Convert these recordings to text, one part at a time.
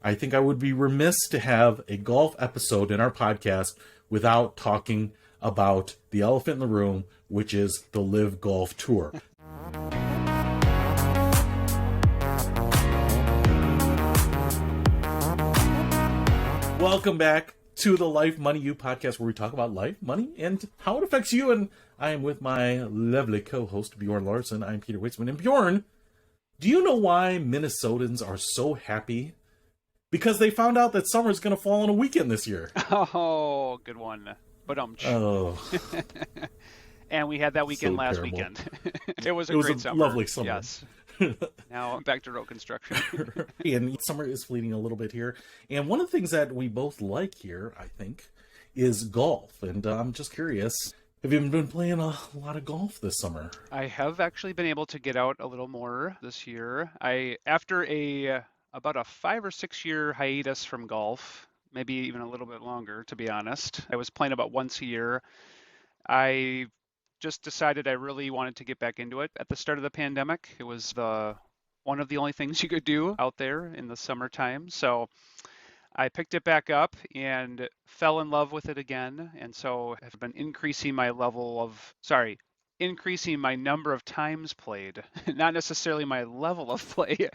I think I would be remiss to have a golf episode in our podcast without talking about the elephant in the room, which is the Live Golf Tour. Welcome back to the Life Money You podcast, where we talk about life, money, and how it affects you. And I am with my lovely co-host, Bjorn Larson. I'm Peter Weitzman. And Bjorn, do you know why Minnesotans are so happy? Because they found out that summer is going to fall on a weekend this year. Oh, good one. Oh. And we had that weekend last terrible. weekend. It was a great summer. Lovely summer. Yes. Now back to road construction. And summer is fleeting a little bit here. And one of the things that we both like here, I think, is golf. And I'm just curious, have you been playing a lot of golf this summer? I have actually been able to get out a little more this year. After about a 5 or 6 year hiatus from golf, maybe even a little bit longer, to be honest. I was playing about once a year. I just decided I really wanted to get back into it at the start of the pandemic. It was one of the only things you could do out there in the summertime. So I picked it back up and fell in love with it again. And so I've been increasing my number of times played, not necessarily my level of play.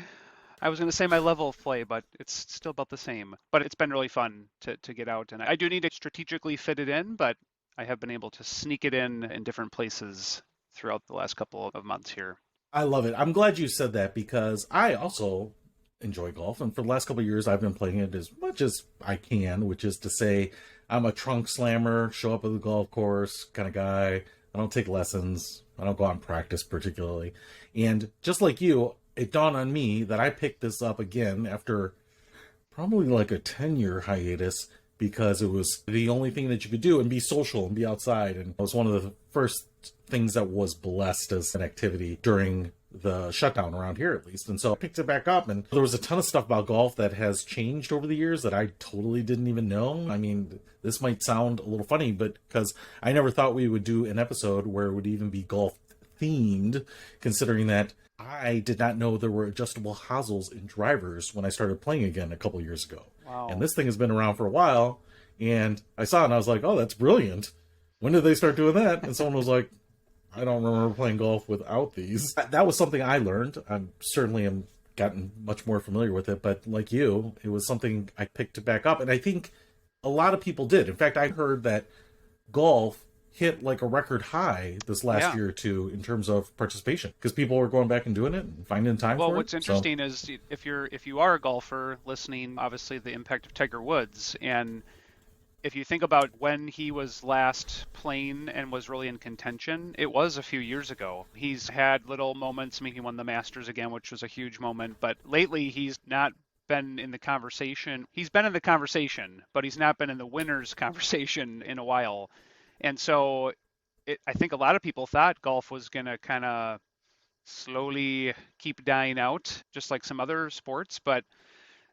I was going to say my level of play, but it's still about the same. But it's been really fun to get out. And I do need to strategically fit it in, but I have been able to sneak it in different places throughout the last couple of months here. I love it. I'm glad you said that, because I also enjoy golf. And for the last couple of years, I've been playing it as much as I can, which is to say I'm a trunk slammer, show up at the golf course kind of guy. I don't take lessons. I don't go out and practice particularly. And just like you, it dawned on me that I picked this up again after probably like a 10-year hiatus, because it was the only thing that you could do and be social and be outside. And it was one of the first things that was blessed as an activity during the shutdown around here, at least. And so I picked it back up, and there was a ton of stuff about golf that has changed over the years that I totally didn't even know. I mean, this might sound a little funny, but because I never thought we would do an episode where it would even be golf themed, considering that I did not know there were adjustable hosels in drivers when I started playing again a couple years ago. Wow. And this thing has been around for a while, and I saw it and I was like, oh, that's brilliant. When did they start doing that? And someone was like, I don't remember playing golf without these. That was something I learned. I certainly am gotten much more familiar with it, but like you, it was something I picked back up, and I think a lot of people did. In fact, I heard that golf hit like a record high this last year or two in terms of participation, because people were going back and doing it and finding time for it. Well, what's interesting is if you are a golfer listening, obviously the impact of Tiger Woods, and if you think about when he was last playing and was really in contention, it was a few years ago. He's had little moments. I mean, he won the Masters again, which was a huge moment, but lately he's not been in the conversation. He's been in the conversation, but he's not been in the winners conversation in a while. And so I think a lot of people thought golf was going to kind of slowly keep dying out, just like some other sports. But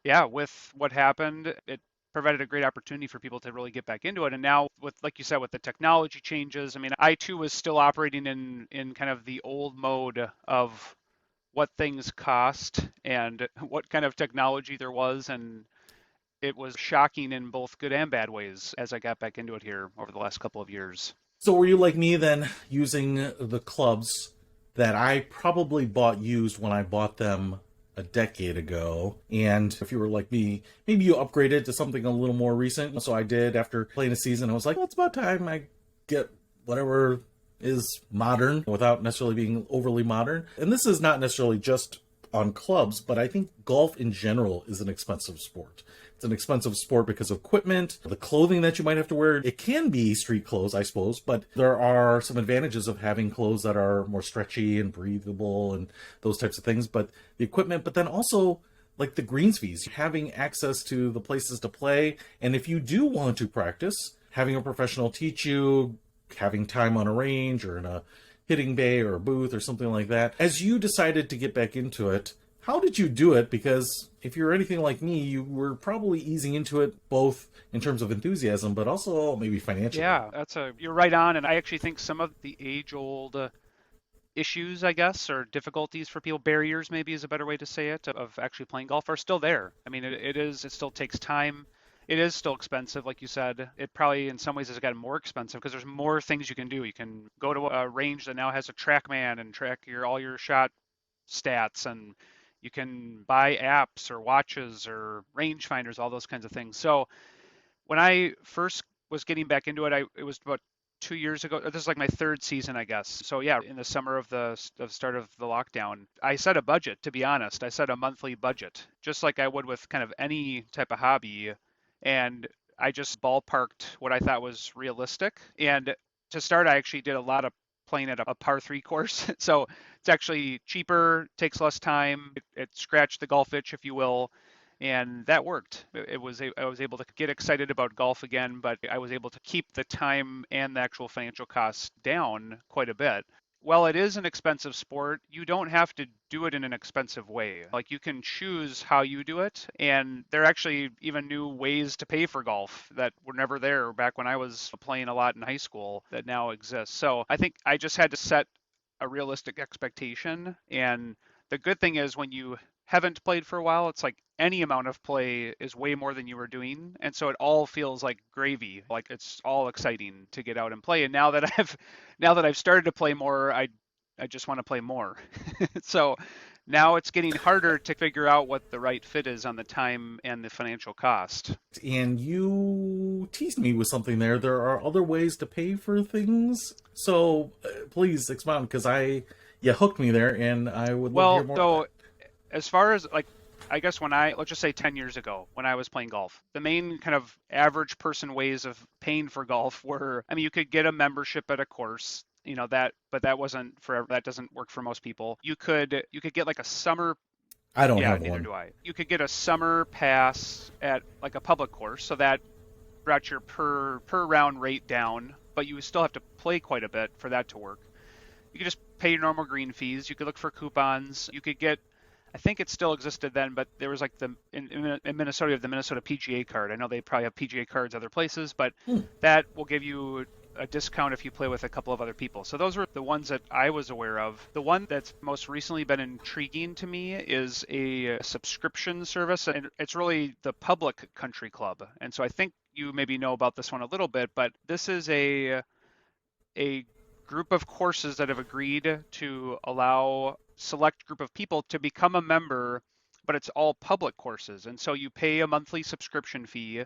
yeah, with what happened, it provided a great opportunity for people to really get back into it. And now with, like you said, with the technology changes, I mean, I too was still operating in kind of the old mode of what things cost and what kind of technology there was. And it was shocking in both good and bad ways as I got back into it here over the last couple of years. So were you like me then, using the clubs that I probably bought used when I bought them a decade ago? And if you were like me, maybe you upgraded to something a little more recent. So I did. After playing a season, I was like, well, it's about time I get whatever is modern without necessarily being overly modern. And this is not necessarily just on clubs, but I think golf in general is an expensive sport. It's an expensive sport because of equipment, the clothing that you might have to wear. It can be street clothes, I suppose, but there are some advantages of having clothes that are more stretchy and breathable and those types of things. But the equipment, but then also like the greens fees, having access to the places to play. And if you do want to practice, having a professional teach you, having time on a range or in a hitting bay or a booth or something like that. As you decided to get back into it, how did you do it? Because if you're anything like me, you were probably easing into it both in terms of enthusiasm, but also maybe financially. Yeah, you're right on. And I actually think some of the age-old issues, I guess, or difficulties for people, barriers maybe is a better way to say it, of actually playing golf are still there. I mean, it still takes time. It is still expensive, like you said. It probably in some ways has gotten more expensive because there's more things you can do. You can go to a range that now has a TrackMan and track all your shot stats, and you can buy apps or watches or rangefinders, all those kinds of things. So when I first was getting back into it, it was about 2 years ago. This is like my third season, I guess. So yeah, in the summer of the start of the lockdown, I set a budget. To be honest, I set a monthly budget, just like I would with kind of any type of hobby, and I just ballparked what I thought was realistic. And to start, I actually did a lot of playing at a par three course. So it's actually cheaper, takes less time. It scratched the golf itch, if you will, and that worked. I was able to get excited about golf again, but I was able to keep the time and the actual financial costs down quite a bit. While it is an expensive sport, you don't have to do it in an expensive way. Like, you can choose how you do it, and there are actually even new ways to pay for golf that were never there back when I was playing a lot in high school that now exist. So I think I just had to set a realistic expectation. And the good thing is, when you haven't played for a while, it's like any amount of play is way more than you were doing. And so it all feels like gravy. Like, it's all exciting to get out and play. And now that I've started to play more, I just want to play more. So now it's getting harder to figure out what the right fit is on the time and the financial cost. And you teased me with something there. There are other ways to pay for things. So please expound, because you hooked me there, and I would love to hear more. So as far as, like, I guess let's just say 10 years ago when I was playing golf, the main kind of average person ways of paying for golf were, I mean, you could get a membership at a course, but that doesn't work for most people. You could get like a summer. I don't Yeah, have neither one. do I. You could get a summer pass at like a public course, so that brought your per round rate down, but you still have to play quite a bit for that to work. You could just pay your normal green fees. You could look for coupons. You could get, I think it still existed then, but there was like in Minnesota, you have the Minnesota PGA card. I know they probably have PGA cards other places, but that will give you a discount if you play with a couple of other people. So those were the ones that I was aware of. The one that's most recently been intriguing to me is a subscription service, and it's really the Public Country Club. And so I think you maybe know about this one a little bit, but this is a group of courses that have agreed to allow select group of people to become a member, but it's all public courses. And so you pay a monthly subscription fee,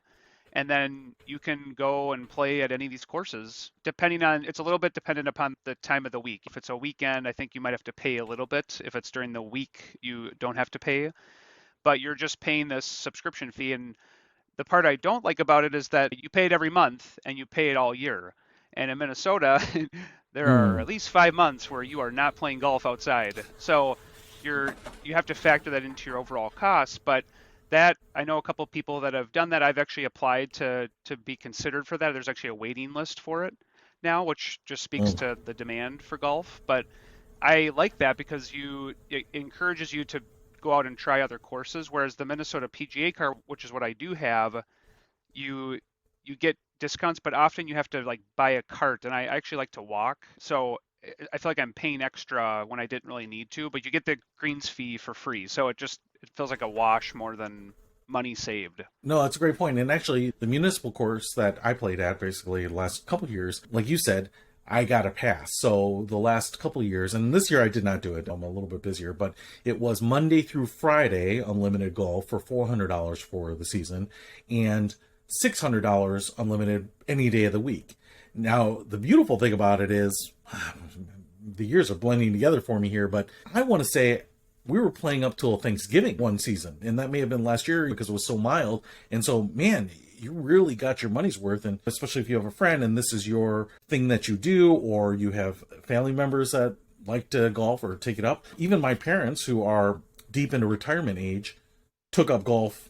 and then you can go and play at any of these courses. It's a little bit dependent upon the time of the week. If it's a weekend, I think you might have to pay a little bit. If it's during the week, you don't have to pay, but you're just paying this subscription fee. And the part I don't like about it is that you pay it every month and you pay it all year. And in Minnesota, there are at least 5 months where you are not playing golf outside. So you have to factor that into your overall costs. But that, I know a couple of people that have done that. I've actually applied to be considered for that. There's actually a waiting list for it now, which just speaks to the demand for golf. But I like that because it encourages you to go out and try other courses. Whereas the Minnesota PGA card, which is what I do have, you get discounts, but often you have to like buy a cart, and I actually like to walk, so I feel like I'm paying extra when I didn't really need to. But you get the greens fee for free, so it feels like a wash more than money saved. No, that's a great point. And actually, the municipal course that I played at basically the last couple of years, like you said, I got a pass. So the last couple of years, and this year I did not do it, I'm a little bit busier, but it was Monday through Friday, unlimited golf for $400 for the season, and $600 unlimited any day of the week. Now, the beautiful thing about it is, the years are blending together for me here, but I want to say we were playing up till Thanksgiving one season, and that may have been last year because it was so mild. And so, man, you really got your money's worth, and especially if you have a friend and this is your thing that you do, or you have family members that like to golf or take it up. Even my parents, who are deep into retirement age, took up golf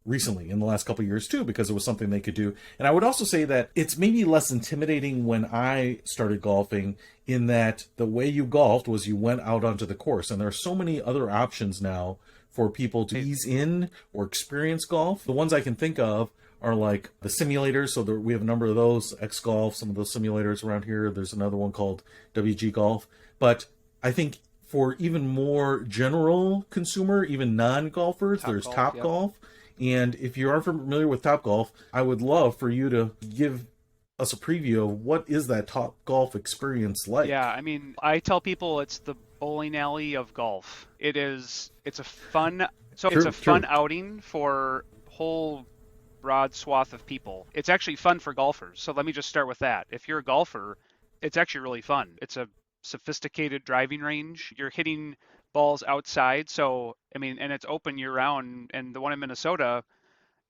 recently in the last couple of years too, because it was something they could do. And I would also say that it's maybe less intimidating when I started golfing, in that the way you golfed was you went out onto the course, and there are so many other options now for people to ease in or experience golf. The ones I can think of are like the simulators. So we have a number of those, X Golf, some of those simulators around here. There's another one called WG Golf. But I think for even more general consumer, even non-golfers, Top there's golf, Top yep. Golf. And if you aren't familiar with Top Golf, I would love for you to give us a preview of what is that Top Golf experience Yeah, like. I mean, I tell people it's the bowling alley of golf. It's a fun, so it's a True, fun true. outing for whole broad swath of people. It's actually fun for golfers. So let me just start with that. If you're a golfer, it's actually really fun. It's a sophisticated driving range. You're hitting balls outside. So, I mean, and it's open year round. And the one in Minnesota,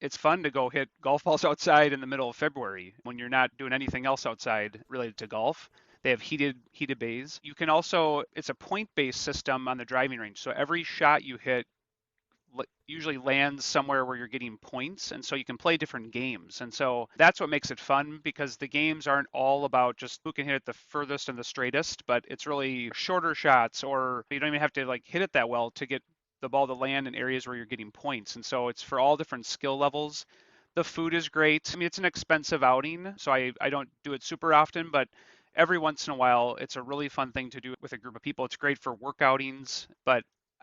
it's fun to go hit golf balls outside in the middle of February when you're not doing anything else outside related to golf. They have heated bays. You can also, it's a point-based system on the driving range. So every shot you hit usually lands somewhere where you're getting points, and so you can play different games. And so that's what makes it fun, because the games aren't all about just who can hit it the furthest and the straightest, but it's really shorter shots, or you don't even have to like hit it that well to get the ball to land in areas where you're getting points. And so it's for all different skill levels. The food is great. I mean, it's an expensive outing, so I don't do it super often, but every once in a while, it's a really fun thing to do with a group of people. It's great for work outings, but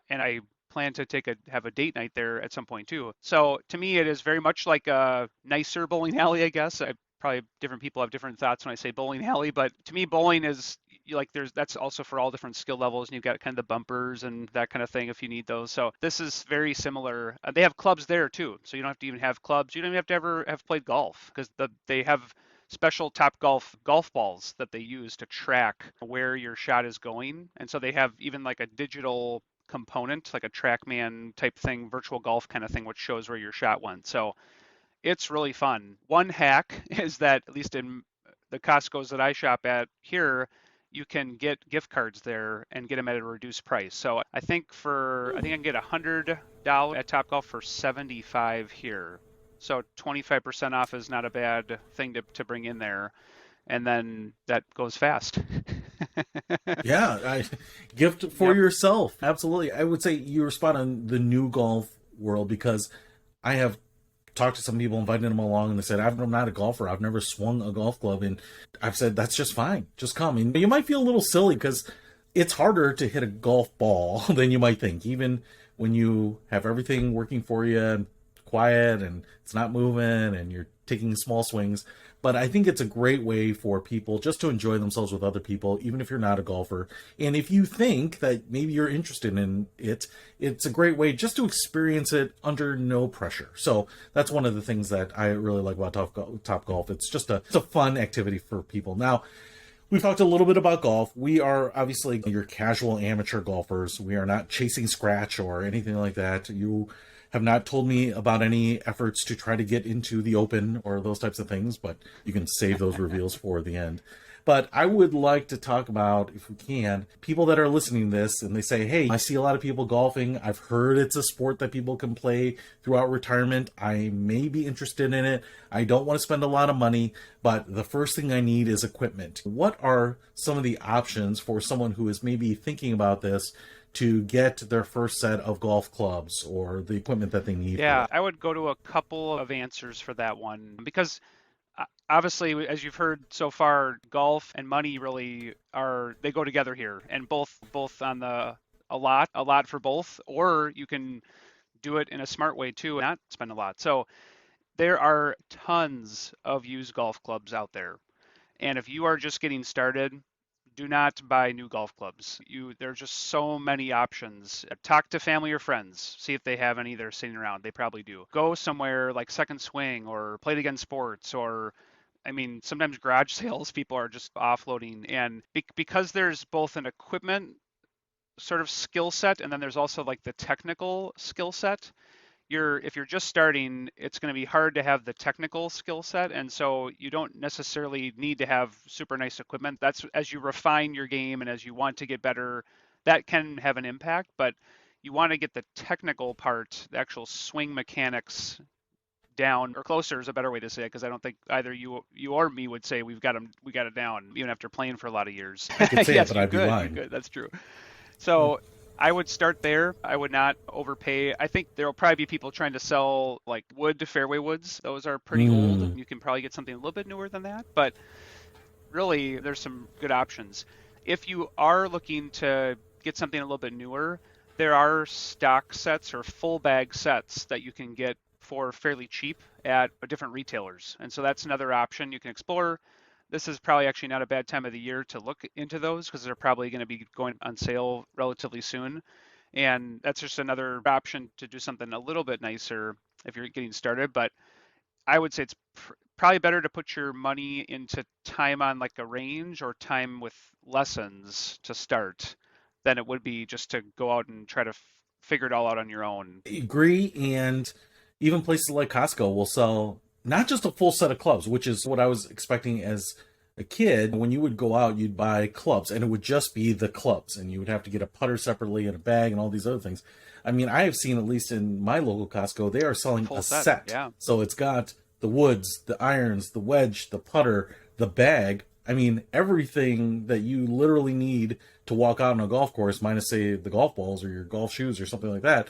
and I plan to have a date night there at some point too. So to me, it is very much like a nicer bowling alley, I guess. I probably different people have different thoughts when I say bowling alley, but to me, bowling is like that's also for all different skill levels, and you've got kind of the bumpers and that kind of thing if you need those. So this is very similar. They have clubs there too, so you don't have to even have clubs. You don't even have to ever have played golf, because they have special Top golf balls that they use to track where your shot is going. And so they have even like a digital component, like a TrackMan type thing, virtual golf kind of thing, which shows where your shot went. So it's really fun. One hack is that, at least in the Costco's that I shop at here, you can get gift cards there and get them at a reduced price. So I think I can get $100 at Topgolf for 75 here. So 25% off is not a bad thing to bring in there. And then that goes fast. Yeah, gift for Yep. yourself. Absolutely. I would say you're spot on the new golf world, because I have talked to some people, invited them along, and they said, I'm not a golfer. I've never swung a golf club. And I've said, that's just fine. Just come. And you might feel a little silly because it's harder to hit a golf ball than you might think, even when you have everything working for you and quiet and it's not moving and you're taking small swings. But I think it's a great way for people just to enjoy themselves with other people, even if you're not a golfer. And if you think that maybe you're interested in it, it's a great way just to experience it under no pressure. So that's one of the things that I really like about Top Golf. It's a fun activity for people. Now, we've talked a little bit about golf. We are obviously your casual amateur golfers. We are not chasing scratch or anything like that. You have not told me about any efforts to try to get into the open or those types of things, but you can save those reveals for the end. But I would like to talk about, if we can, people that are listening to this and they say, hey, I see a lot of people golfing. I've heard it's a sport that people can play throughout retirement. I may be interested in it. I don't want to spend a lot of money, but the first thing I need is equipment. What are some of the options for someone who is maybe thinking about this to get their first set of golf clubs or the equipment that they need for Yeah, that? I would go to a couple of answers for that one, because obviously, as you've heard so far, golf and money really they go together here, and both on the a lot for both, or you can do it in a smart way too and not spend a lot. So there are tons of used golf clubs out there. And if you are just getting started, do not buy new golf clubs. There's just so many options. Talk to family or friends, see if they have any that are sitting around. They probably do. Go somewhere like Second Swing or Play It Again Sports, or I mean, sometimes garage sales people are just offloading. And because there's both an equipment sort of skill set, and then there's also like the technical skill set, if you're just starting, it's going to be hard to have the technical skill set, and so you don't necessarily need to have super nice equipment. That's as you refine your game and as you want to get better, that can have an impact, but you want to get the technical part, the actual swing mechanics down, or closer is a better way to say it, because I don't think either you or me would say we got it down even after playing for a lot of years. I could say it, Yes, but I'd be you lying. could, that's true. So I would start there. I would not overpay. I think there will probably be people trying to sell like wood to fairway woods. Those are pretty old. Mm, You can probably get something a little bit newer than that, but really there's some good options. If you are looking to get something a little bit newer, there are stock sets or full bag sets that you can get for fairly cheap at different retailers. And so that's another option you can explore. This is probably actually not a bad time of the year to look into those because they're probably going to be going on sale relatively soon. And that's just another option to do something a little bit nicer if you're getting started. But I would say it's probably better to put your money into time on like a range or time with lessons to start than it would be just to go out and try to figure it all out on your own. I agree, and even places like Costco will sell not just a full set of clubs, which is what I was expecting as a kid. When you would go out, you'd buy clubs, and it would just be the clubs, and you would have to get a putter separately and a bag and all these other things. I mean, I have seen, at least in my local Costco, they are selling Full a set, set. yeah. So it's got the woods, the irons, the wedge, the putter, the bag. I mean, everything that you literally need to walk out on a golf course, minus, say, the golf balls or your golf shoes or something like that,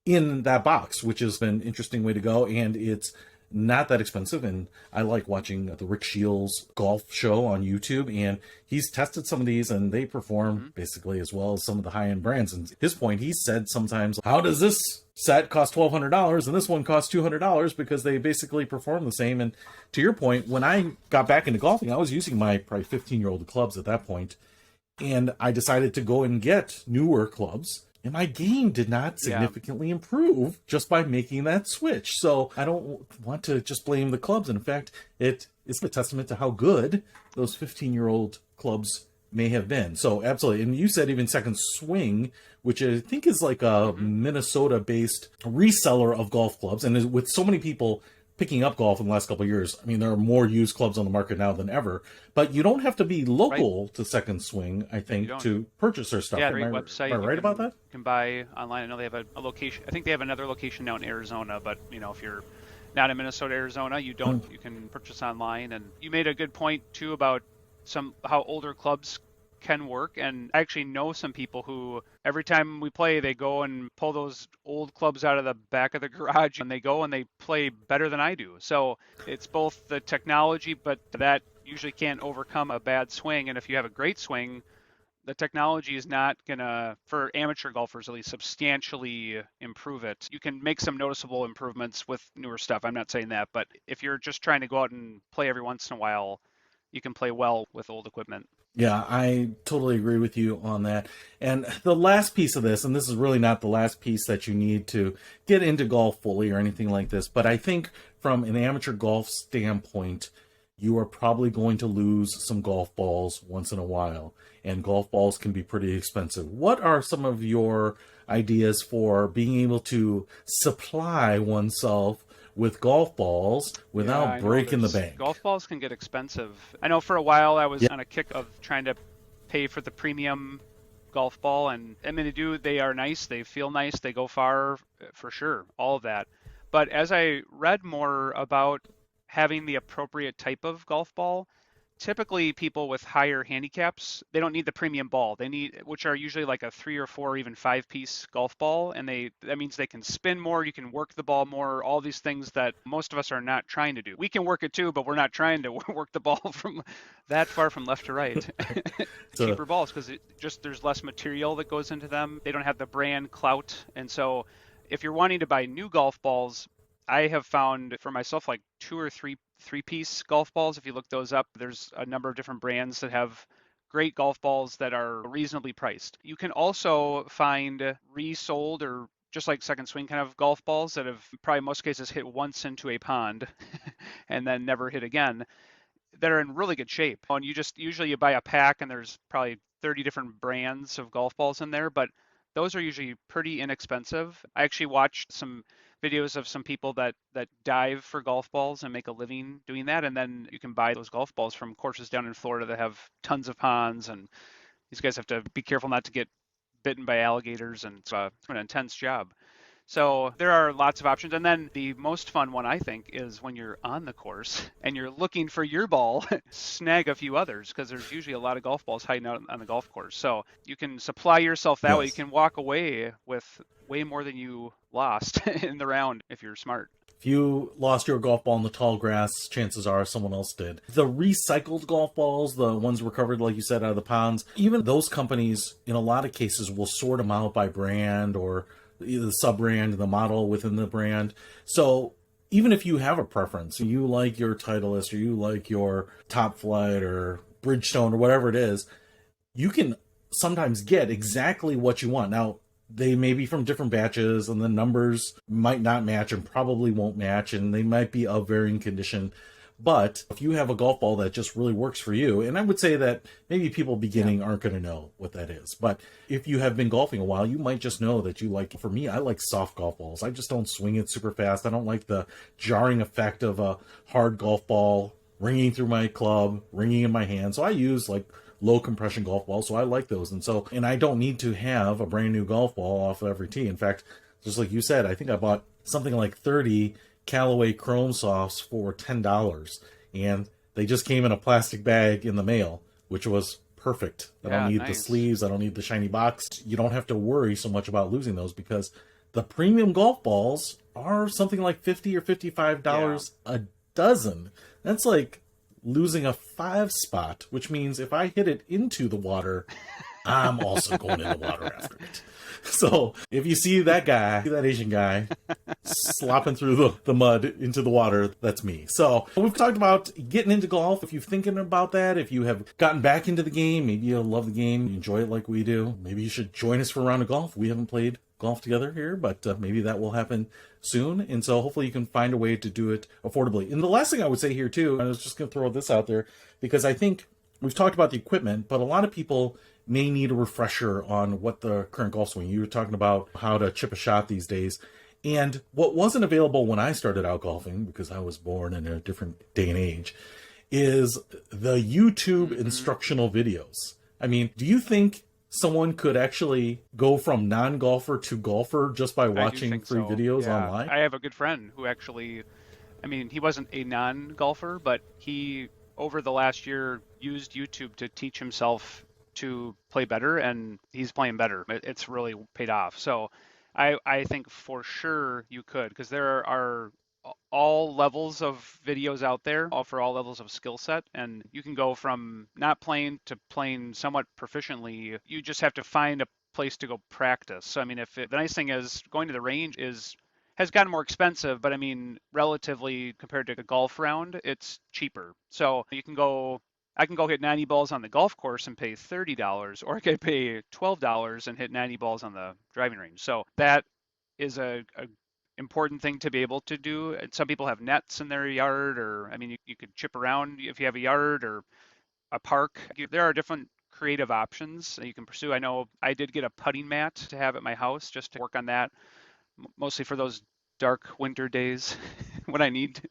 in that box, which has been an interesting way to go. And it's not that expensive. And I like watching the rickshiels golf show on YouTube. And he's tested some of these and they perform basically as well as some of the high end brands. And at his point, he said sometimes, how does this set cost $1,200 and this one costs $200? Because they basically perform the same. And to your point, when I got back into golfing, I was using my probably 15-year-old clubs at that point, and I decided to go and get newer clubs. And my game did not significantly improve just by making that switch. So I don't want to just blame the clubs. In fact, it is a testament to how good those 15-year-old clubs may have been. So absolutely. And you said even Second Swing, which I think is like a Minnesota-based reseller of golf clubs. And with so many people picking up golf in the last couple of years, I mean, there are more used clubs on the market now than ever. But you don't have to be local to Second Swing, I think, to purchase their stuff. Yeah, great website. Am I right about that? You can buy online. I know they have a location. I think they have another location now in Arizona, but if you're not in Minnesota, Arizona, you don't. You can purchase online. And you made a good point too about how older clubs can work. And I actually know some people who every time we play, they go and pull those old clubs out of the back of the garage and they go and they play better than I do. So it's both the technology, but that usually can't overcome a bad swing. And if you have a great swing, the technology is not gonna, for amateur golfers at least, substantially improve it. You can make some noticeable improvements with newer stuff. I'm not saying that, but if you're just trying to go out and play every once in a while, you can play well with old equipment. Yeah, I totally agree with you on that. And the last piece of this, and this is really not the last piece that you need to get into golf fully or anything like this, but I think from an amateur golf standpoint, you are probably going to lose some golf balls once in a while. And golf balls can be pretty expensive. What are some of your ideas for being able to supply oneself with golf balls without breaking the bank? Golf balls can get expensive. I know for a while I was on a kick of trying to pay for the premium golf ball, and I mean they are nice, they feel nice, they go far for sure, all of that. But as I read more about having the appropriate type of golf ball, typically people with higher handicaps, they don't need the premium ball. They need, which are usually like a 3 or 4 or even 5-piece golf ball, and that means they can spin more, you can work the ball more, all these things that most of us are not trying to do. We can work it too, but we're not trying to work the ball from that far from left to right. Cheaper balls because there's less material that goes into them. They don't have the brand clout, and so if you're wanting to buy new golf balls, I have found for myself like 2 or 3 3-piece golf balls. If you look those up, there's a number of different brands that have great golf balls that are reasonably priced. You can also find resold or just like Second Swing kind of golf balls that have probably in most cases hit once into a pond and then never hit again, that are in really good shape. And usually you buy a pack and there's probably 30 different brands of golf balls in there, but those are usually pretty inexpensive. I actually watched some videos of some people that dive for golf balls and make a living doing that, and then you can buy those golf balls from courses down in Florida that have tons of ponds, and these guys have to be careful not to get bitten by alligators, and it's an intense job. So there are lots of options. And then the most fun one, I think, is when you're on the course and you're looking for your ball, snag a few others, because there's usually a lot of golf balls hiding out on the golf course. So you can supply yourself that way. You can walk away with way more than you lost in the round if you're smart. If you lost your golf ball in the tall grass, chances are someone else did. The recycled golf balls, the ones recovered, like you said, out of the ponds, even those companies, in a lot of cases, will sort them out by brand or the sub-brand, the model within the brand. So even if you have a preference, you like your Titleist or you like your Top Flight or Bridgestone or whatever it is, you can sometimes get exactly what you want. Now, they may be from different batches and the numbers might not match and probably won't match, and they might be of varying condition. But if you have a golf ball that just really works for you, and I would say that maybe people beginning aren't going to know what that is, but if you have been golfing a while, you might just know that you like, for me, I like soft golf balls. I just don't swing it super fast. I don't like the jarring effect of a hard golf ball ringing through my club, ringing in my hand. So I use like low compression golf balls, so I like those. And I don't need to have a brand new golf ball off of every tee. In fact, just like you said, I think I bought something like 30 Callaway Chrome Softs for $10, and they just came in a plastic bag in the mail, which was perfect. I don't need the sleeves, I don't need the shiny box. You don't have to worry so much about losing those, because the premium golf balls are something like $50 or $55 a dozen. That's like losing a 5 spot, which means if I hit it into the water, I'm also going in the water after it. So if you see that guy, that Asian guy, slopping through the mud into the water, that's me. So we've talked about getting into golf. If you're thinking about that, if you have gotten back into the game, maybe you love the game, you enjoy it like we do, maybe you should join us for a round of golf. We haven't played golf together here, but maybe that will happen soon. And so hopefully you can find a way to do it affordably. And the last thing I would say here too, I was just going to throw this out there, because I think we've talked about the equipment, but a lot of people may need a refresher on what the current golf swing. You were talking about how to chip a shot these days. And what wasn't available when I started out golfing, because I was born in a different day and age, is the YouTube instructional videos. I mean, do you think someone could actually go from non-golfer to golfer just by watching free videos online? I have a good friend who actually, I mean, he wasn't a non-golfer, but he, over the last year, used YouTube to teach himself to play better, and he's playing better. It's really paid off. So I think for sure you could, because there are all levels of videos out there, all for all levels of skill set, and you can go from not playing to playing somewhat proficiently. You just have to find a place to go practice. So I mean, the nice thing is going to the range has gotten more expensive, but I mean, relatively compared to a golf round, it's cheaper. So I can go hit 90 balls on the golf course and pay $30, or I could pay $12 and hit 90 balls on the driving range. So that is a important thing to be able to do. And some people have nets in their yard, or I mean, you could chip around if you have a yard or a park. There are different creative options that you can pursue. I know I did get a putting mat to have at my house just to work on that, mostly for those dark winter days when I need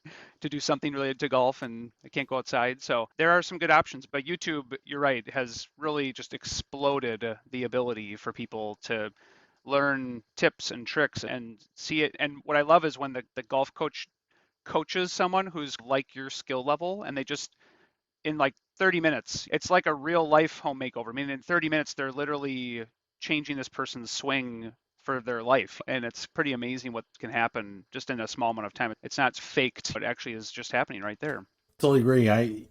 to do something related to golf and I can't go outside. So there are some good options, but YouTube, you're right, has really just exploded the ability for people to learn tips and tricks and see it. And what I love is when the golf coach coaches someone who's like your skill level, and they just, in like 30 minutes, it's like a real life home makeover. I mean, in 30 minutes, they're literally changing this person's swing for their life. And it's pretty amazing what can happen just in a small amount of time. It's not faked, but actually is just happening right there. Totally agree. I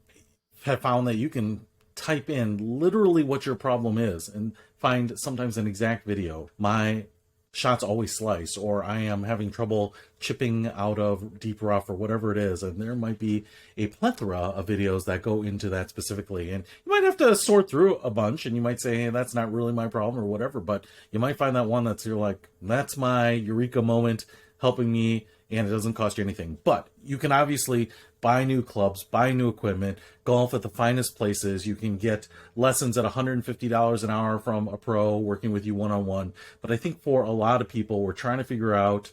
have found that you can type in literally what your problem is and find sometimes an exact video. My shots always slice, or I am having trouble chipping out of deep rough, or whatever it is, and there might be a plethora of videos that go into that specifically, and you might have to sort through a bunch, and you might say, hey, that's not really my problem or whatever, but you might find that one that's, you're like, that's my eureka moment helping me, and it doesn't cost you anything. But you can obviously buy new clubs, buy new equipment, golf at the finest places. You can get lessons at $150 an hour from a pro working with you one-on-one. But I think for a lot of people, we're trying to figure out,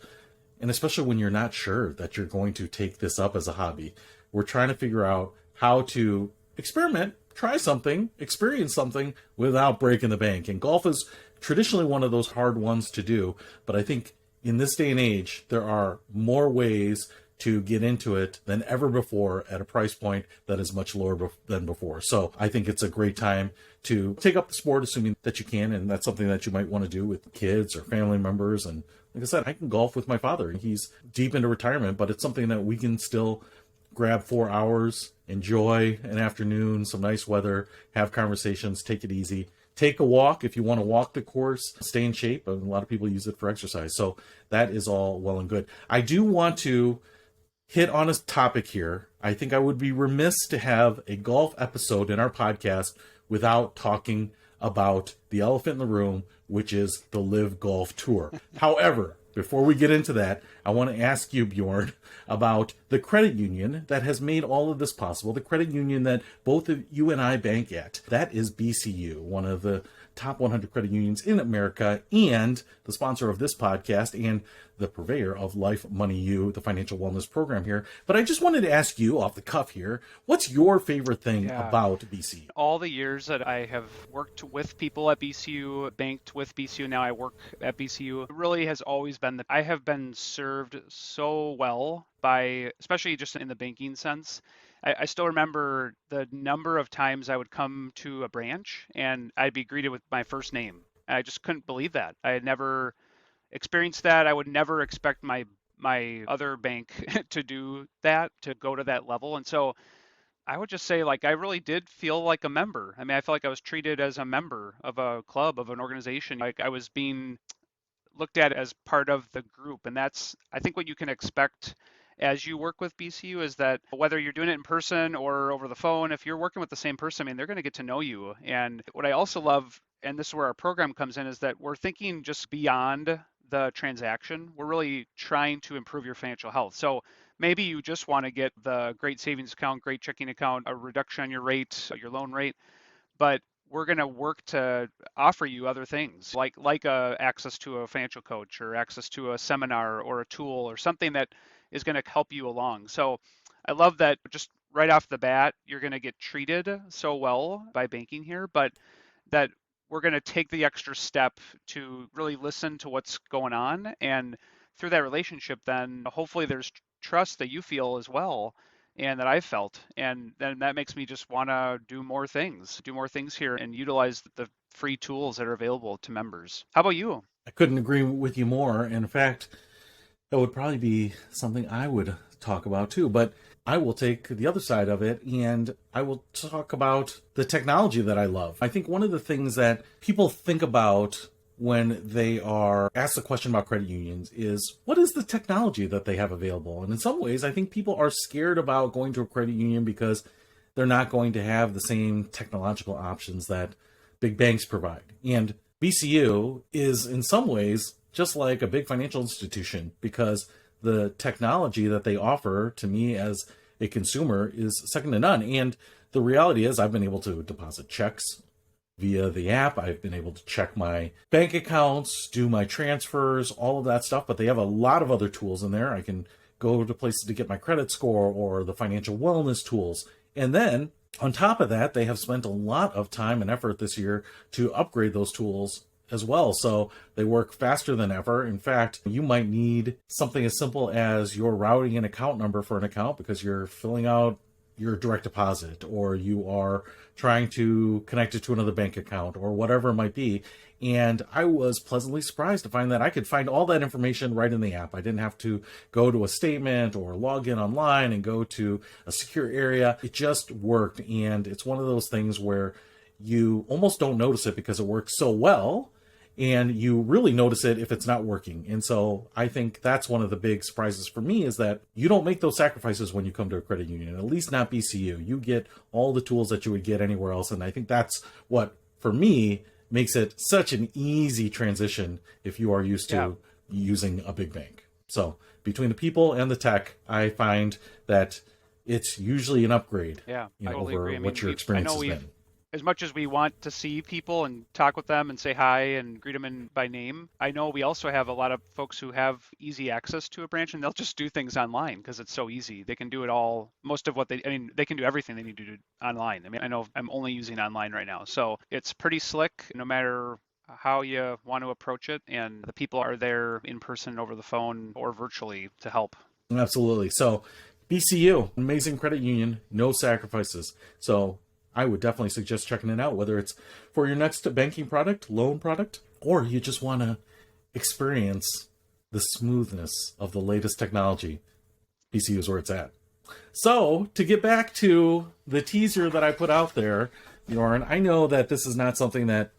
and especially when you're not sure that you're going to take this up as a hobby, we're trying to figure out how to experiment, try something, experience something without breaking the bank. And golf is traditionally one of those hard ones to do, but I think in this day and age, there are more ways to get into it than ever before at a price point that is much lower than before. So I think it's a great time to take up the sport, assuming that you can, and that's something that you might want to do with kids or family members and like I said, I can golf with my father. He's deep into retirement, but it's something that we can still grab 4 hours, enjoy an afternoon, some nice weather, have conversations, take it easy. Take a walk if you want to walk the course, stay in shape. A lot of people use it for exercise. So that is all well and good. I do want to hit on a topic here. I think I would be remiss to have a golf episode in our podcast without talking about the elephant in the room, which is the Live Golf Tour. However, before we get into that, I want to ask you, Bjorn, about the credit union that has made all of this possible, the credit union that both of you and I bank at. That is BCU, one of the top 100 credit unions in America, and the sponsor of this podcast and the purveyor of Life Money U, the financial wellness program here. But I just wanted to ask you off the cuff here, what's your favorite thing about BCU? All the years that I have worked with people at BCU, banked with BCU, now I work at BCU, it really has always been that I have been served so well by, especially just in the banking sense. I still remember the number of times I would come to a branch and I'd be greeted with my first name. I just couldn't believe that. I had never experienced that. I would never expect my other bank to do that, to go to that level. And so I would just say, like, I really did feel like a member. I mean, I felt like I was treated as a member of a club, of an organization. Like I was being looked at as part of the group. And that's, I think, what you can expect as you work with BCU is that whether you're doing it in person or over the phone, if you're working with the same person, I mean, they're going to get to know you. And what I also love, and this is where our program comes in, is that we're thinking just beyond the transaction. We're really trying to improve your financial health. So maybe you just want to get the great savings account, great checking account, a reduction on your rate, your loan rate, but we're going to work to offer you other things like access to a financial coach or access to a seminar or a tool or something that is going to help you along. So I love that just right off the bat, you're going to get treated so well by banking here, but that we're going to take the extra step to really listen to what's going on. And through that relationship, then hopefully there's trust that you feel as well and that I've felt. And then that makes me just want to do more things here and utilize the free tools that are available to members. How about you? I couldn't agree with you more. In fact, that would probably be something I would talk about too, but I will take the other side of it and I will talk about the technology that I love. I think one of the things that people think about when they are asked the question about credit unions is, what is the technology that they have available? And in some ways, I think people are scared about going to a credit union because they're not going to have the same technological options that big banks provide. And BCU is in some ways just like a big financial institution because the technology that they offer to me as a consumer is second to none. And the reality is I've been able to deposit checks via the app. I've been able to check my bank accounts, do my transfers, all of that stuff, but they have a lot of other tools in there. I can go to places to get my credit score or the financial wellness tools. And then on top of that, they have spent a lot of time and effort this year to upgrade those tools as well. So they work faster than ever. In fact, you might need something as simple as you're routing an account number for an account because you're filling out your direct deposit or you are trying to connect it to another bank account or whatever it might be. And I was pleasantly surprised to find that I could find all that information right in the app. I didn't have to go to a statement or log in online and go to a secure area. It just worked. And it's one of those things where you almost don't notice it because it works so well. And you really notice it if it's not working. And so I think that's one of the big surprises for me is that you don't make those sacrifices when you come to a credit union, at least not BCU. You get all the tools that you would get anywhere else. And I think that's what, for me, makes it such an easy transition if you are used to using a big bank. So between the people and the tech, I find that it's usually an upgrade over what your experience has been. As much as we want to see people and talk with them and say hi and greet them by name, I know we also have a lot of folks who have easy access to a branch and they'll just do things online because it's so easy. They can do it all, most of what they can do everything they need to do online. I mean, I know I'm only using online right now. So it's pretty slick no matter how you want to approach it. And the people are there in person, over the phone, or virtually to help. Absolutely. So BCU, amazing credit union, no sacrifices. So I would definitely suggest checking it out, whether it's for your next banking product, loan product, or you just want to experience the smoothness of the latest technology. PCU is where it's at. So, to get back to the teaser that I put out there, Bjorn, I know that this is not something that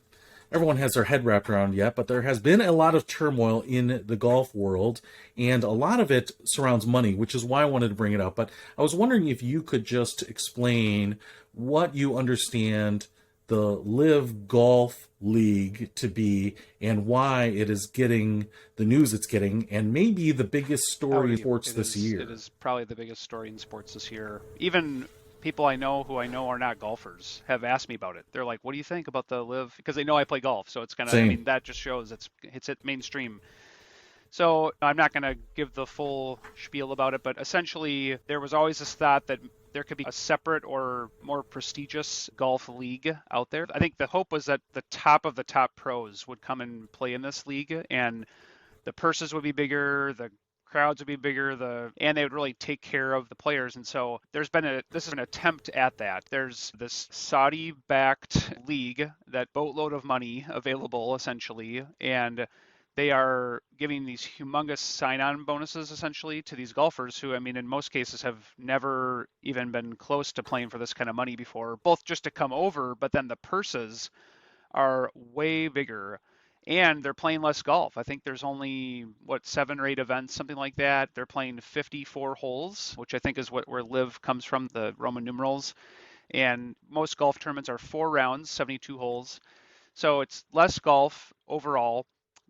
everyone has their head wrapped around yet, but there has been a lot of turmoil in the golf world, and a lot of it surrounds money, which is why I wanted to bring it up. But I was wondering if you could just explain what you understand the Live Golf League to be and why it is getting the news it's getting, and maybe the biggest story in sports this year. It is probably the biggest story in sports this year. Even people I know who I know are not golfers have asked me about it. They're like, "What do you think about the Live?" Because they know I play golf, so it's kind of, I Same. mean, that just shows it's at mainstream. So I'm not going to give the full spiel about it, but essentially there was always this thought that there could be a separate or more prestigious golf league out there. I think the hope was that the top of the top pros would come and play in this league, and the purses would be bigger, the crowds would be bigger, and they would really take care of the players. And so this is an attempt at that. There's this Saudi-backed league, that boatload of money available essentially, and they are giving these humongous sign-on bonuses essentially to these golfers who, I mean, in most cases have never even been close to playing for this kind of money before, both just to come over, but then the purses are way bigger and they're playing less golf. I think there's only, 7 or 8 events, something like that. They're playing 54 holes, which I think is where Live comes from, the Roman numerals. And most golf tournaments are 4 rounds, 72 holes. So it's less golf overall,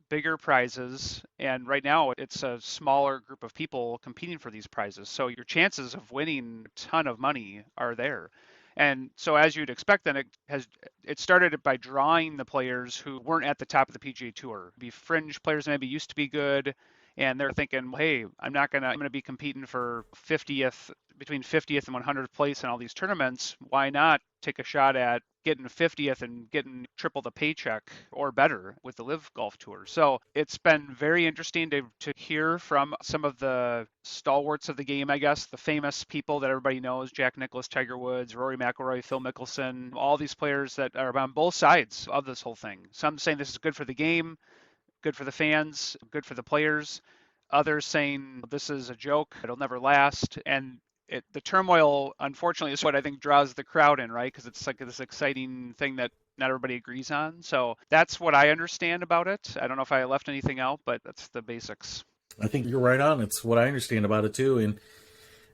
bigger prizes, and right now it's a smaller group of people competing for these prizes. So your chances of winning a ton of money are there. And so as you'd expect, then it started by drawing the players who weren't at the top of the PGA Tour. Be fringe players maybe used to be good, and they're thinking, hey, I'm gonna be competing for 50th, between 50th and 100th place in all these tournaments. Why not take a shot at getting 50th and getting triple the paycheck or better with the Live Golf Tour? So it's been very interesting to hear from some of the stalwarts of the game, I guess, the famous people that everybody knows: Jack Nicklaus, Tiger Woods, Rory McIlroy, Phil Mickelson, all these players that are on both sides of this whole thing. Some saying this is good for the game, good for the fans, good for the players. Others saying this is a joke, it'll never last. And the turmoil, unfortunately, is what I think draws the crowd in, right? Because it's like this exciting thing that not everybody agrees on. So that's what I understand about it. I don't know if I left anything out, but that's the basics. I think you're right on. It's what I understand about it too. And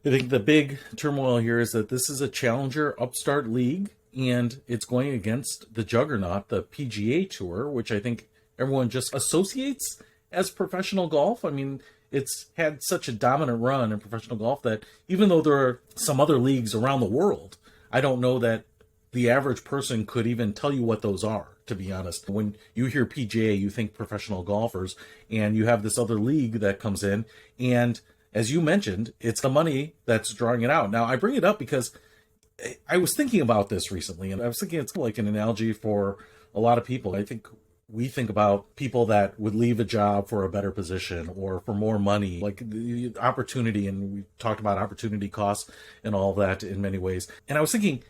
I think the big turmoil here is that this is a challenger upstart league, and it's going against the juggernaut, the PGA Tour, which I think everyone just associates as professional golf. I mean, it's had such a dominant run in professional golf that even though there are some other leagues around the world, I don't know that the average person could even tell you what those are, to be honest. When you hear PGA, you think professional golfers, and you have this other league that comes in, and as you mentioned, it's the money that's drawing it out. Now, I bring it up because I was thinking about this recently, and I was thinking it's like an analogy for a lot of people. I think we think about people that would leave a job for a better position or for more money, like the opportunity, and we talked about opportunity costs and all of that in many ways. And I was thinking,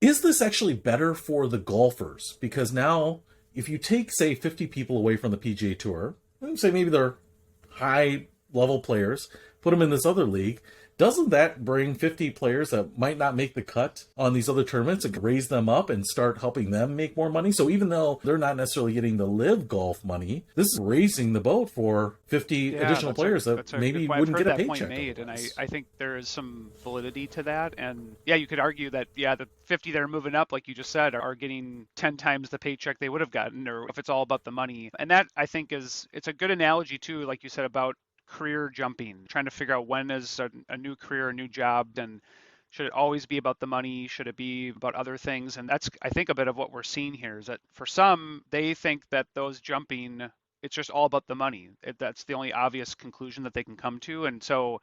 is this actually better for the golfers? Because now, if you take, say, 50 people away from the PGA Tour, say maybe they're high level players, put them in this other league, doesn't that bring 50 players that might not make the cut on these other tournaments and raise them up and start helping them make more money? So even though they're not necessarily getting the Live Golf money, this is raising the boat for 50 additional players that maybe wouldn't get a paycheck. Point made, and I think there is some validity to that. And yeah, you could argue that, yeah, the 50 that are moving up, like you just said, are getting 10 times the paycheck they would have gotten, or if it's all about the money. And that, I think, it's a good analogy too, like you said, about career jumping, trying to figure out when is a new career, a new job, and should it always be about the money? Should it be about other things? And that's, I think, a bit of what we're seeing here, is that for some, they think that those jumping, it's just all about the money. That's the only obvious conclusion that they can come to. And so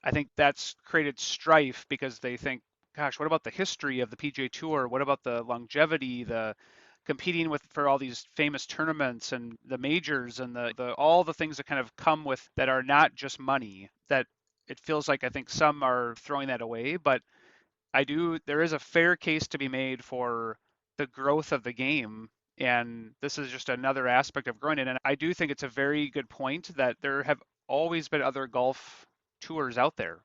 I think that's created strife, because they think, gosh, what about the history of the PGA Tour? What about the longevity, the competing for all these famous tournaments and the majors and the all the things that kind of come with that are not just money? That it feels like, I think some are throwing that away, but there is a fair case to be made for the growth of the game And this is just another aspect of growing it. And I do think it's a very good point that there have always been other golf tours out there.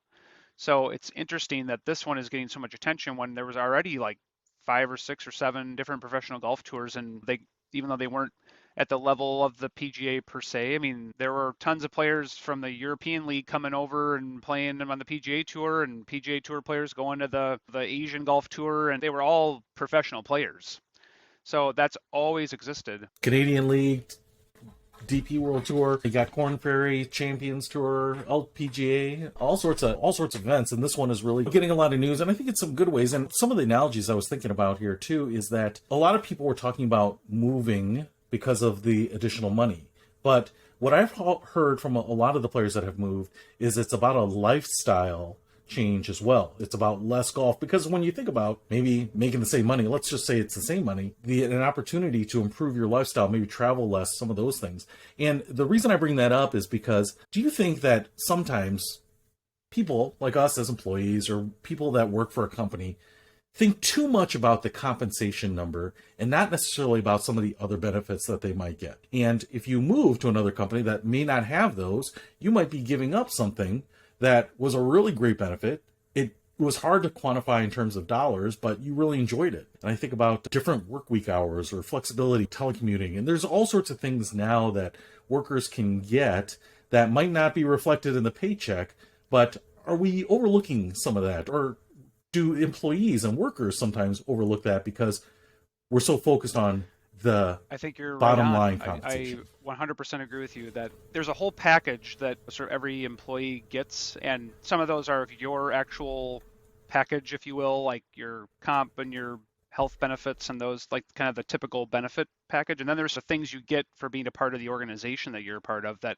So it's interesting that this one is getting so much attention when there was already like 5 or 6 or 7 different professional golf tours, and they, even though they weren't at the level of the PGA per se, I mean, there were tons of players from the European League coming over and playing them on the PGA Tour, and PGA Tour players going to the Asian Golf Tour, and they were all professional players. So that's always existed. Canadian League, DP World Tour, you got Corn Ferry Champions Tour, LPGA, all sorts of events, and this one is really getting a lot of news, and I think it's some good ways. And some of the analogies I was thinking about here too is that a lot of people were talking about moving because of the additional money, but what I've heard from a lot of the players that have moved is it's about a lifestyle change as well. It's about less golf, because when you think about maybe making the same money, let's just say it's the same money, an opportunity to improve your lifestyle, maybe travel less, some of those things. And the reason I bring that up is because, do you think that sometimes people like us as employees or people that work for a company think too much about the compensation number and not necessarily about some of the other benefits that they might get? And if you move to another company that may not have those, you might be giving up something that was a really great benefit. It was hard to quantify in terms of dollars, but you really enjoyed it. And I think about different work week hours or flexibility, telecommuting, and there's all sorts of things now that workers can get that might not be reflected in the paycheck, but are we overlooking some of that? Or do employees and workers sometimes overlook that because we're so focused on the I think you're right bottom on. line I compensation? 100% agree with you that there's a whole package that sort of every employee gets, and some of those are your actual package, if you will, like your comp and your health benefits and those, like kind of the typical benefit package. And then there's the things you get for being a part of the organization that you're a part of that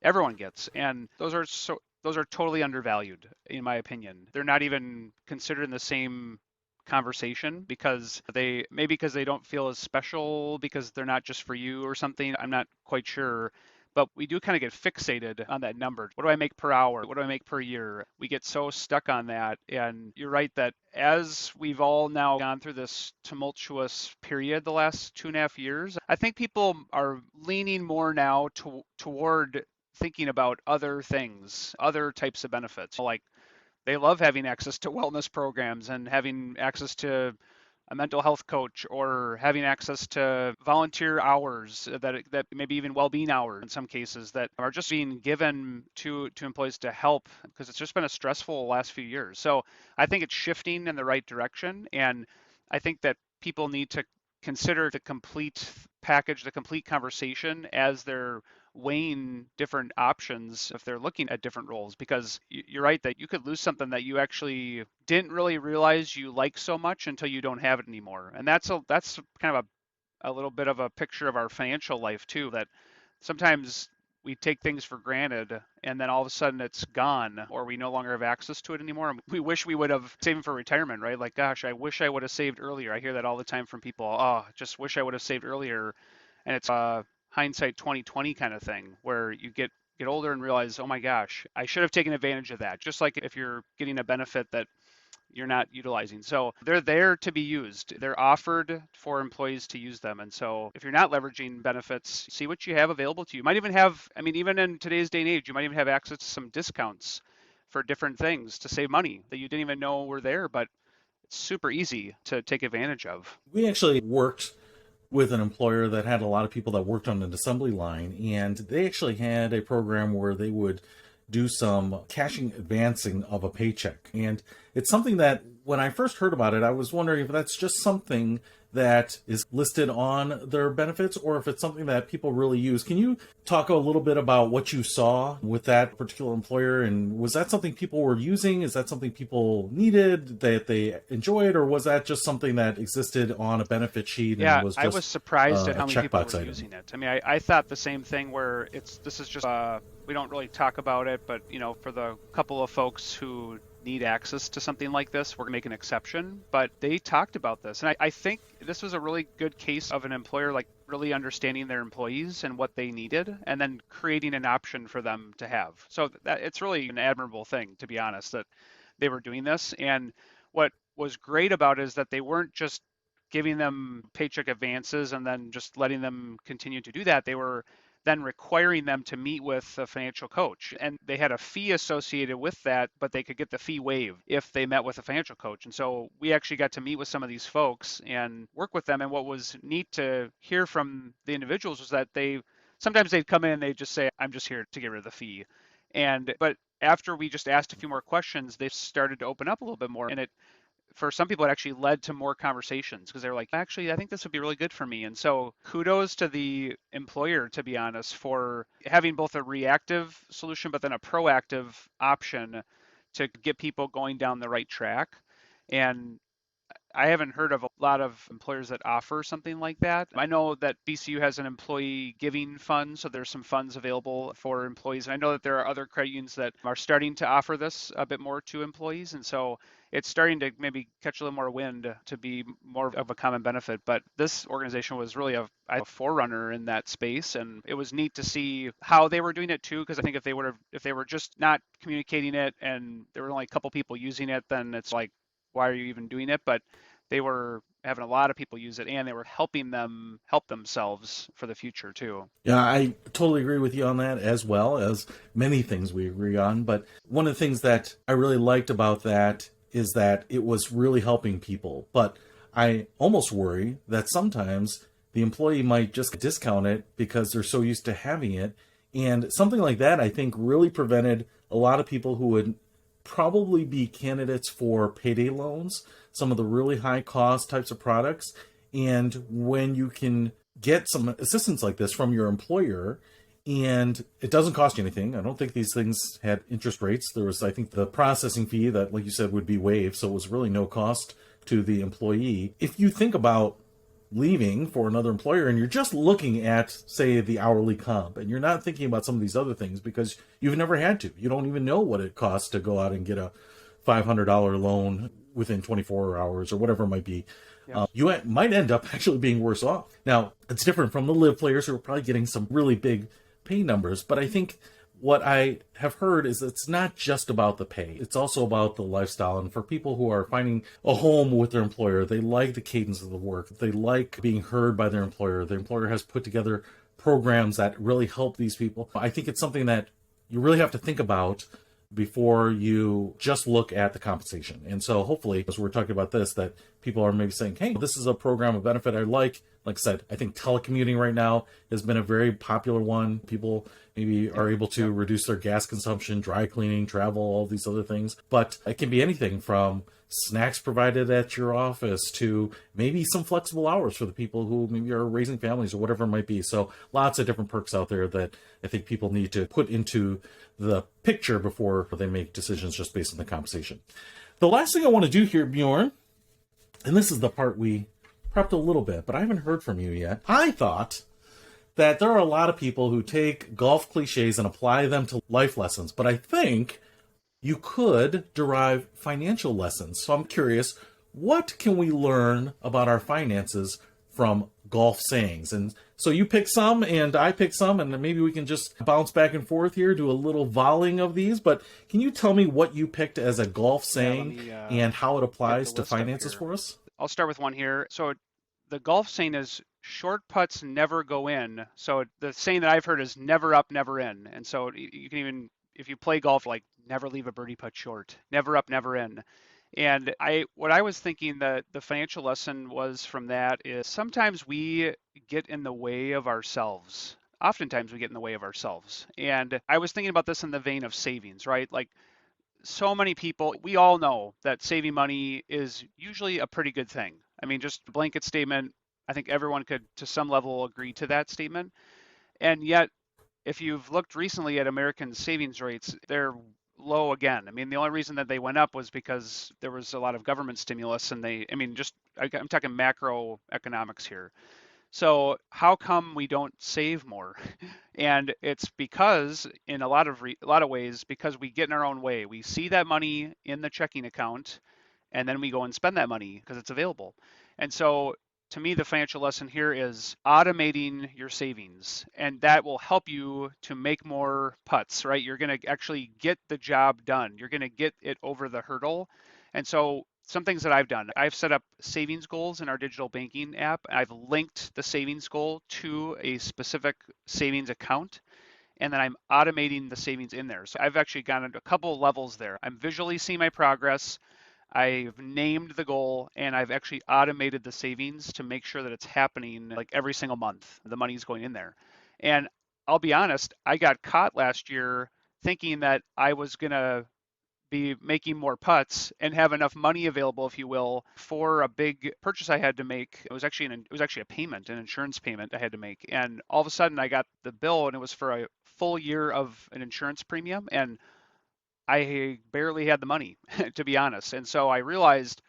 everyone gets, and those are totally undervalued in my opinion. They're not even considered in the same conversation because they don't feel as special because they're not just for you or something. I'm not quite sure. But we do kind of get fixated on that number. What do I make per hour? What do I make per year? We get so stuck on that. And you're right that as we've all now gone through this tumultuous period the last 2.5 years, I think people are leaning more now toward thinking about other things, other types of benefits. Like they love having access to wellness programs and having access to a mental health coach or having access to volunteer hours that maybe even well-being hours in some cases that are just being given to employees to help because it's just been a stressful last few years. So I think it's shifting in the right direction, and I think that people need to consider the complete package, the complete conversation as they're weighing different options if they're looking at different roles, because you're right that you could lose something that you actually didn't really realize you like so much until you don't have it anymore. And that's kind of a little bit of a picture of our financial life too, that sometimes we take things for granted and then all of a sudden it's gone or we no longer have access to it anymore. And we wish we would have saved for retirement, right? Like, gosh, I wish I would have saved earlier. I hear that all the time from people. Oh, just wish I would have saved earlier. And it's hindsight 2020 kind of thing where you get older and realize, oh my gosh, I should have taken advantage of that. Just like if you're getting a benefit that you're not utilizing. So they're there to be used. They're offered for employees to use them. And so if you're not leveraging benefits, see what you have available to you. You might even have, I mean, even in today's day and age, you might even have access to some discounts for different things to save money that you didn't even know were there, but it's super easy to take advantage of. We actually worked with an employer that had a lot of people that worked on an assembly line, and they actually had a program where they would do some cashing advancing of a paycheck. And it's something that when I first heard about it, I was wondering if that's just something that is listed on their benefits or if it's something that people really use. Can you talk a little bit about what you saw with that particular employer? And was that something people were using? Is that something people needed, that they enjoyed? Or was that just something that existed on a benefit sheet and was just I was surprised at how many people were item? using it. I mean, I thought the same thing where this is just, we don't really talk about it, but for the couple of folks who need access to something like this, we're going to make an exception. But they talked about this. And I think this was a really good case of an employer like really understanding their employees and what they needed and then creating an option for them to have. So that it's really an admirable thing, to be honest, that they were doing this. And what was great about it is that they weren't just giving them paycheck advances and then just letting them continue to do that. They were then requiring them to meet with a financial coach. And they had a fee associated with that, but they could get the fee waived if they met with a financial coach. And so we actually got to meet with some of these folks and work with them. And what was neat to hear from the individuals was that sometimes they'd come in and they'd just say, I'm just here to get rid of the fee. But after we just asked a few more questions, they started to open up a little bit more. And for some people, it actually led to more conversations because they were like, actually, I think this would be really good for me. And so kudos to the employer, to be honest, for having both a reactive solution, but then a proactive option to get people going down the right track. And I haven't heard of a lot of employers that offer something like that. I know that BCU has an employee giving fund, so there's some funds available for employees. And I know that there are other credit unions that are starting to offer this a bit more to employees. And so it's starting to maybe catch a little more wind to be more of a common benefit. But this organization was really a forerunner in that space. And it was neat to see how they were doing it too, because I think if they were just not communicating it and there were only a couple people using it, then it's like, why are you even doing it? But they were having a lot of people use it and they were helping them help themselves for the future too. Yeah, I totally agree with you on that, as well as many things we agree on. But one of the things that I really liked about that is that it was really helping people. But I almost worry that sometimes the employee might just discount it because they're so used to having it. And something like that, I think, really prevented a lot of people who would probably be candidates for payday loans, some of the really high cost types of products. And when you can get some assistance like this from your employer, and it doesn't cost you anything. I don't think these things had interest rates. There was, I think, the processing fee that, like you said, would be waived. So it was really no cost to the employee. If you think about leaving for another employer and you're just looking at, say, the hourly comp, and you're not thinking about some of these other things because you've never had to. You don't even know what it costs to go out and get a $500 loan within 24 hours or whatever it might be. Yeah. You might end up actually being worse off. Now, it's different from the live players who are probably getting some really big pay numbers, but I think what I have heard is it's not just about the pay. It's also about the lifestyle. And for people who are finding a home with their employer, they like the cadence of the work. They like being heard by their employer. The employer has put together programs that really help these people. I think it's something that you really have to think about before you just look at the compensation. And so hopefully, as we're talking about this, that people are maybe saying, hey, this is a program, a benefit I like. Like I said, I think telecommuting right now has been a very popular one. People maybe are able to reduce their gas consumption, dry cleaning, travel, all these other things. But it can be anything from snacks provided at your office to maybe some flexible hours for the people who maybe are raising families or whatever it might be. So lots of different perks out there that I think people need to put into the picture before they make decisions just based on the compensation. The last thing I want to do here, Bjorn, and this is the part we prepped a little bit, but I haven't heard from you yet. I thought that there are a lot of people who take golf cliches and apply them to life lessons, but I think you could derive financial lessons. So I'm curious, what can we learn about our finances from golf sayings? And so you pick some and I pick some, and then maybe we can just bounce back and forth here, do a little volleying of these. But can you tell me what you picked as a golf saying and how it applies to finances for us? I'll start with one here. So the golf saying is short putts never go in. So the saying that I've heard is never up, never in. And so you can even, if you play golf, like never leave a birdie putt short, never up, never in. And what I was thinking that the financial lesson was from that is sometimes we get in the way of ourselves. Oftentimes we get in the way of ourselves. And I was thinking about this in the vein of savings, right? Like so many people, we all know that saving money is usually a pretty good thing. I mean, just a blanket statement, I think everyone could to some level agree to that statement. And yet, if you've looked recently at American savings rates, they're low again. I mean, the only reason that they went up was because there was a lot of government stimulus and I'm talking macroeconomics here. So how come we don't save more? And it's because in a lot of ways, because we get in our own way. We see that money in the checking account and then we go and spend that money because it's available. And so to me, the financial lesson here is automating your savings, and that will help you to make more putts, right? You're going to actually get the job done. You're going to get it over the hurdle. And so some things that I've done. I've set up savings goals in our digital banking app. I've linked the savings goal to a specific savings account, and then I'm automating the savings in there. So I've actually gone into a couple of levels there. I'm visually seeing my progress. I've named the goal, and I've actually automated the savings to make sure that it's happening like every single month. The money's going in there. And I'll be honest, I got caught last year thinking that I was going to be making more putts and have enough money available, if you will, for a big purchase I had to make. It was actually a payment, an insurance payment I had to make. And all of a sudden I got the bill and it was for a full year of an insurance premium, and I barely had the money to be honest. And so I realized,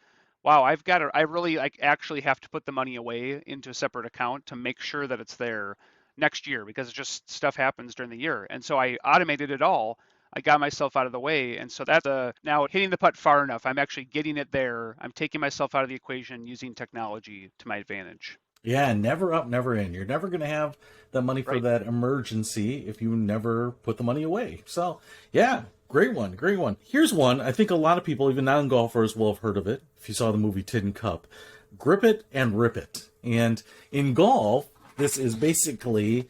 wow, I really like actually have to put the money away into a separate account to make sure that it's there next year, because it's just stuff happens during the year. And so I automated it all. I got myself out of the way. And so that's now hitting the putt far enough. I'm actually getting it there. I'm taking myself out of the equation using technology to my advantage. Yeah, never up, never in. You're never going to have the money for Right. that emergency if you never put the money away. So, yeah, great one, great one. Here's one. I think a lot of people, even non-golfers, will have heard of it. If you saw the movie Tin Cup, grip it and rip it. And in golf, this is basically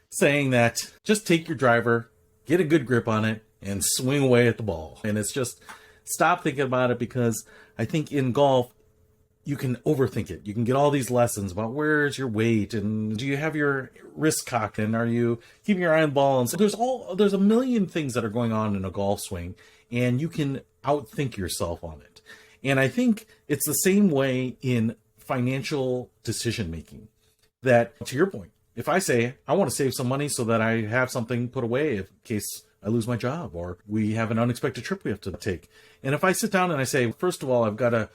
saying that just take your driver, get a good grip on it, and swing away at the ball. And it's just stop thinking about it, because I think in golf, you can overthink it. You can get all these lessons about where's your weight and do you have your wrist cocked and are you keeping your eye on the ball, and so there's a million things that are going on in a golf swing, and you can outthink yourself on it. And I think it's the same way in financial decision making. That, to your point, if I say I want to save some money so that I have something put away in case I lose my job or we have an unexpected trip we have to take, and if I sit down and I say, first of all, I've got to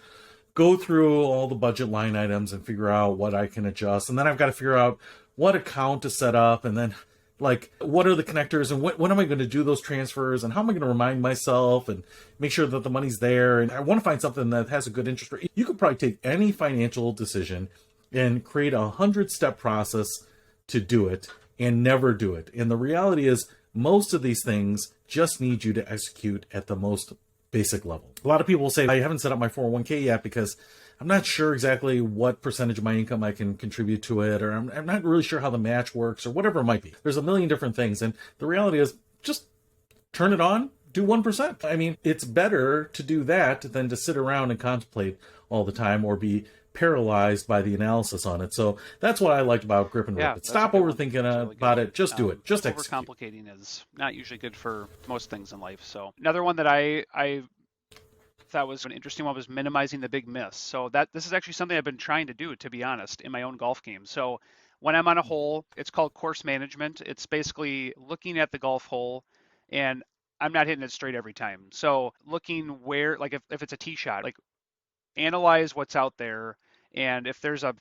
go through all the budget line items and figure out what I can adjust. And then I've got to figure out what account to set up. And then, like, what are the connectors and when am I going to do those transfers and how am I going to remind myself and make sure that the money's there. And I want to find something that has a good interest rate. You could probably take any financial decision and create 100-step process to do it and never do it. And the reality is, most of these things just need you to execute at the most basic level. A lot of people will say, I haven't set up my 401k yet because I'm not sure exactly what percentage of my income I can contribute to it, or I'm not really sure how the match works, or whatever it might be. There's a million different things. And the reality is, just turn it on, do 1%. I mean, it's better to do that than to sit around and contemplate all the time or be paralyzed by the analysis on it. So that's what I liked about grip and rip. Yeah, Stop overthinking really about good. it. Just do it. Just execute. Overcomplicating is not usually good for most things in life. So another one that I thought was an interesting one was minimizing the big miss. So this is actually something I've been trying to do, to be honest, in my own golf game. So when I'm on a hole, it's called course management. It's basically looking at the golf hole, and I'm not hitting it straight every time. So looking where, like if it's a tee shot, like analyze what's out there, and if there's a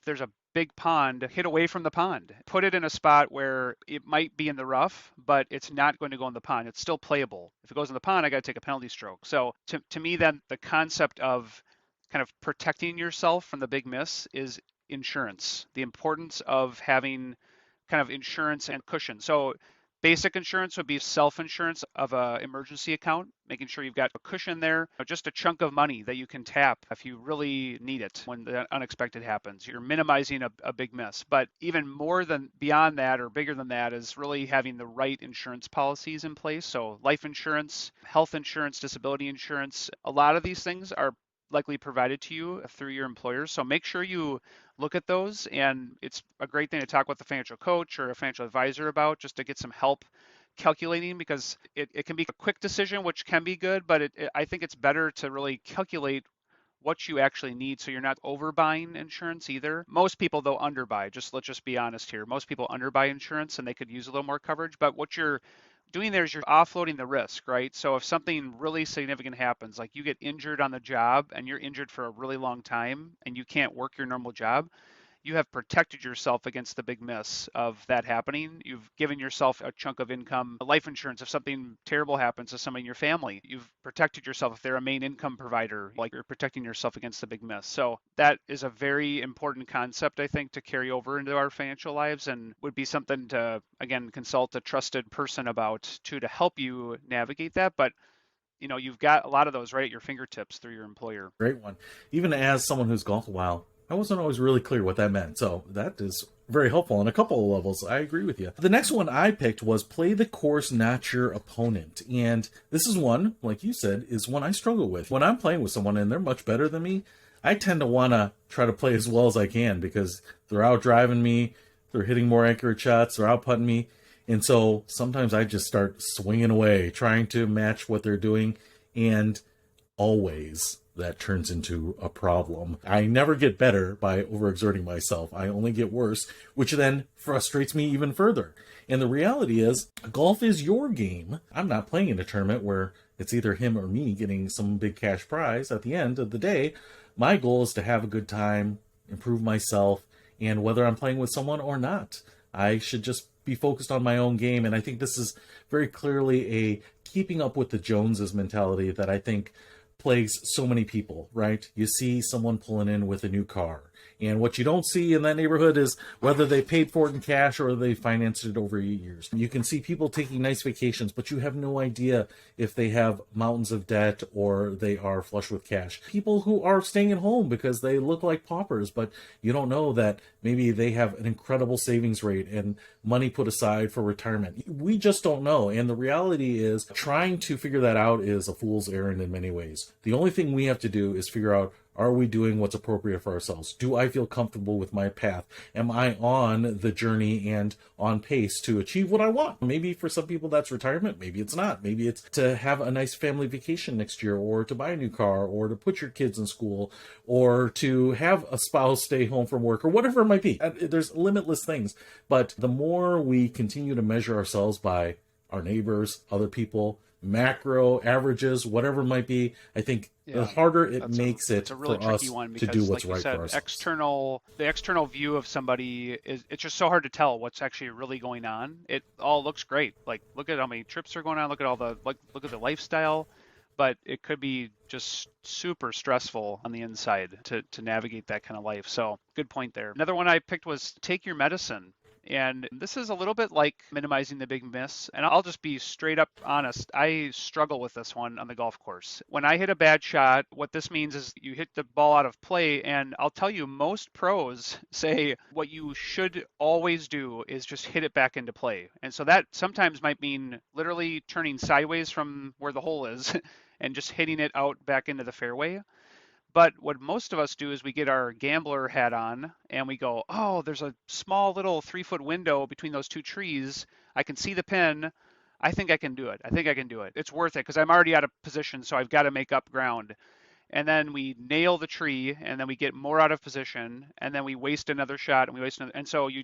big pond, hit away from the pond. Put it in a spot where it might be in the rough, but it's not going to go in the pond. It's still playable. If it goes in the pond, I got to take a penalty stroke. So to me, then the concept of kind of protecting yourself from the big miss is insurance. The importance of having kind of insurance and cushion. So basic insurance would be self-insurance of a emergency account, making sure you've got a cushion there, just a chunk of money that you can tap if you really need it when the unexpected happens. You're minimizing a big miss. But even more than beyond that, or bigger than that, is really having the right insurance policies in place. So life insurance, health insurance, disability insurance, a lot of these things are likely provided to you through your employers. So make sure you look at those, and it's a great thing to talk with a financial coach or a financial advisor about, just to get some help calculating, because it can be a quick decision, which can be good, but I think it's better to really calculate what you actually need, so you're not overbuying insurance either. Most people, though, underbuy. Let's just be honest here. Most people underbuy insurance and they could use a little more coverage, but what you're doing there is you're offloading the risk, right? So if something really significant happens, like you get injured on the job and you're injured for a really long time and you can't work your normal job, you have protected yourself against the big miss of that happening. You've given yourself a chunk of income, life insurance. If something terrible happens to somebody in your family, you've protected yourself. If they're a main income provider, like, you're protecting yourself against the big miss. So that is a very important concept, I think, to carry over into our financial lives, and would be something to, again, consult a trusted person about to help you navigate that. But you've got a lot of those right at your fingertips through your employer. Great one. Even as someone who's golfed a while, I wasn't always really clear what that meant. So that is very helpful on a couple of levels. I agree with you. The next one I picked was play the course, not your opponent. And this is one, like you said, is one I struggle with. When I'm playing with someone and they're much better than me, I tend to want to try to play as well as I can because they're out driving me, they're hitting more accurate shots, they're out putting me. And so sometimes I just start swinging away, trying to match what they're doing. And always that turns into a problem. I never get better by overexerting myself. I only get worse, which then frustrates me even further. And the reality is, golf is your game. I'm not playing in a tournament where it's either him or me getting some big cash prize at the end of the day. My goal is to have a good time, improve myself, and whether I'm playing with someone or not, I should just be focused on my own game. And I think this is very clearly a keeping up with the Joneses mentality that I think plagues so many people, right? You see someone pulling in with a new car, and what you don't see in that neighborhood is whether they paid for it in cash or they financed it over years. You can see people taking nice vacations, but you have no idea if they have mountains of debt or they are flush with cash. People who are staying at home because they look like paupers, but you don't know that maybe they have an incredible savings rate and money put aside for retirement. We just don't know. And the reality is trying to figure that out is a fool's errand in many ways. The only thing we have to do is figure out, are we doing what's appropriate for ourselves? Do I feel comfortable with my path? Am I on the journey and on pace to achieve what I want? Maybe for some people that's retirement. Maybe it's not. Maybe it's to have a nice family vacation next year, or to buy a new car, or to put your kids in school, or to have a spouse stay home from work, or whatever it might be. There's limitless things. But the more we continue to measure ourselves by our neighbors, other people, macro averages, whatever it might be, I think the harder it makes it a really for us tricky one to because, do what's like you right said, for ourselves. the external view of somebody it's just so hard to tell what's actually really going on. It all looks great. Like, look at how many trips are going on. Look at look at the lifestyle, but it could be just super stressful on the inside to navigate that kind of life. So good point there. Another one I picked was take your medicine. And this is a little bit like minimizing the big miss. And I'll just be straight up honest. I struggle with this one on the golf course. When I hit a bad shot, what this means is you hit the ball out of play. And I'll tell you, most pros say what you should always do is just hit it back into play. And so that sometimes might mean literally turning sideways from where the hole is and just hitting it out back into the fairway. But what most of us do is we get our gambler hat on and we go, oh, there's a small little 3-foot window between those two trees. I can see the pin. I think I can do it. I think I can do it. It's worth it because I'm already out of position, so I've got to make up ground. And then we nail the tree, and then we get more out of position, and then we waste another shot, and we waste another, and so you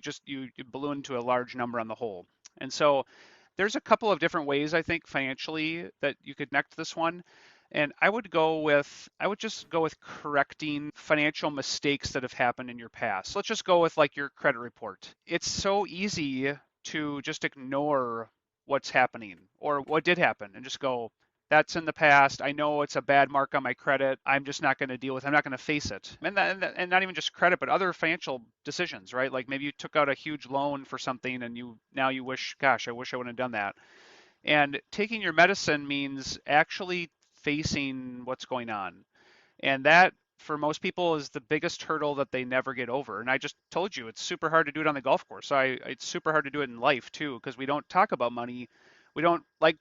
balloon to a large number on the hole. And so there's a couple of different ways I think financially that you could connect this one. And I would just go with correcting financial mistakes that have happened in your past. Let's just go with like your credit report. It's so easy to just ignore what's happening or what did happen and just go, that's in the past. I know it's a bad mark on my credit. I'm just not going to deal with it. I'm not going to face it. And not even just credit, but other financial decisions, right? Like maybe you took out a huge loan for something and now you wish, gosh, I wish I wouldn't have done that. And taking your medicine means actually facing what's going on. And that, for most people, is the biggest hurdle that they never get over. And I just told you, it's super hard to do it on the golf course. It's super hard to do it in life, too, because we don't talk about money. We don't like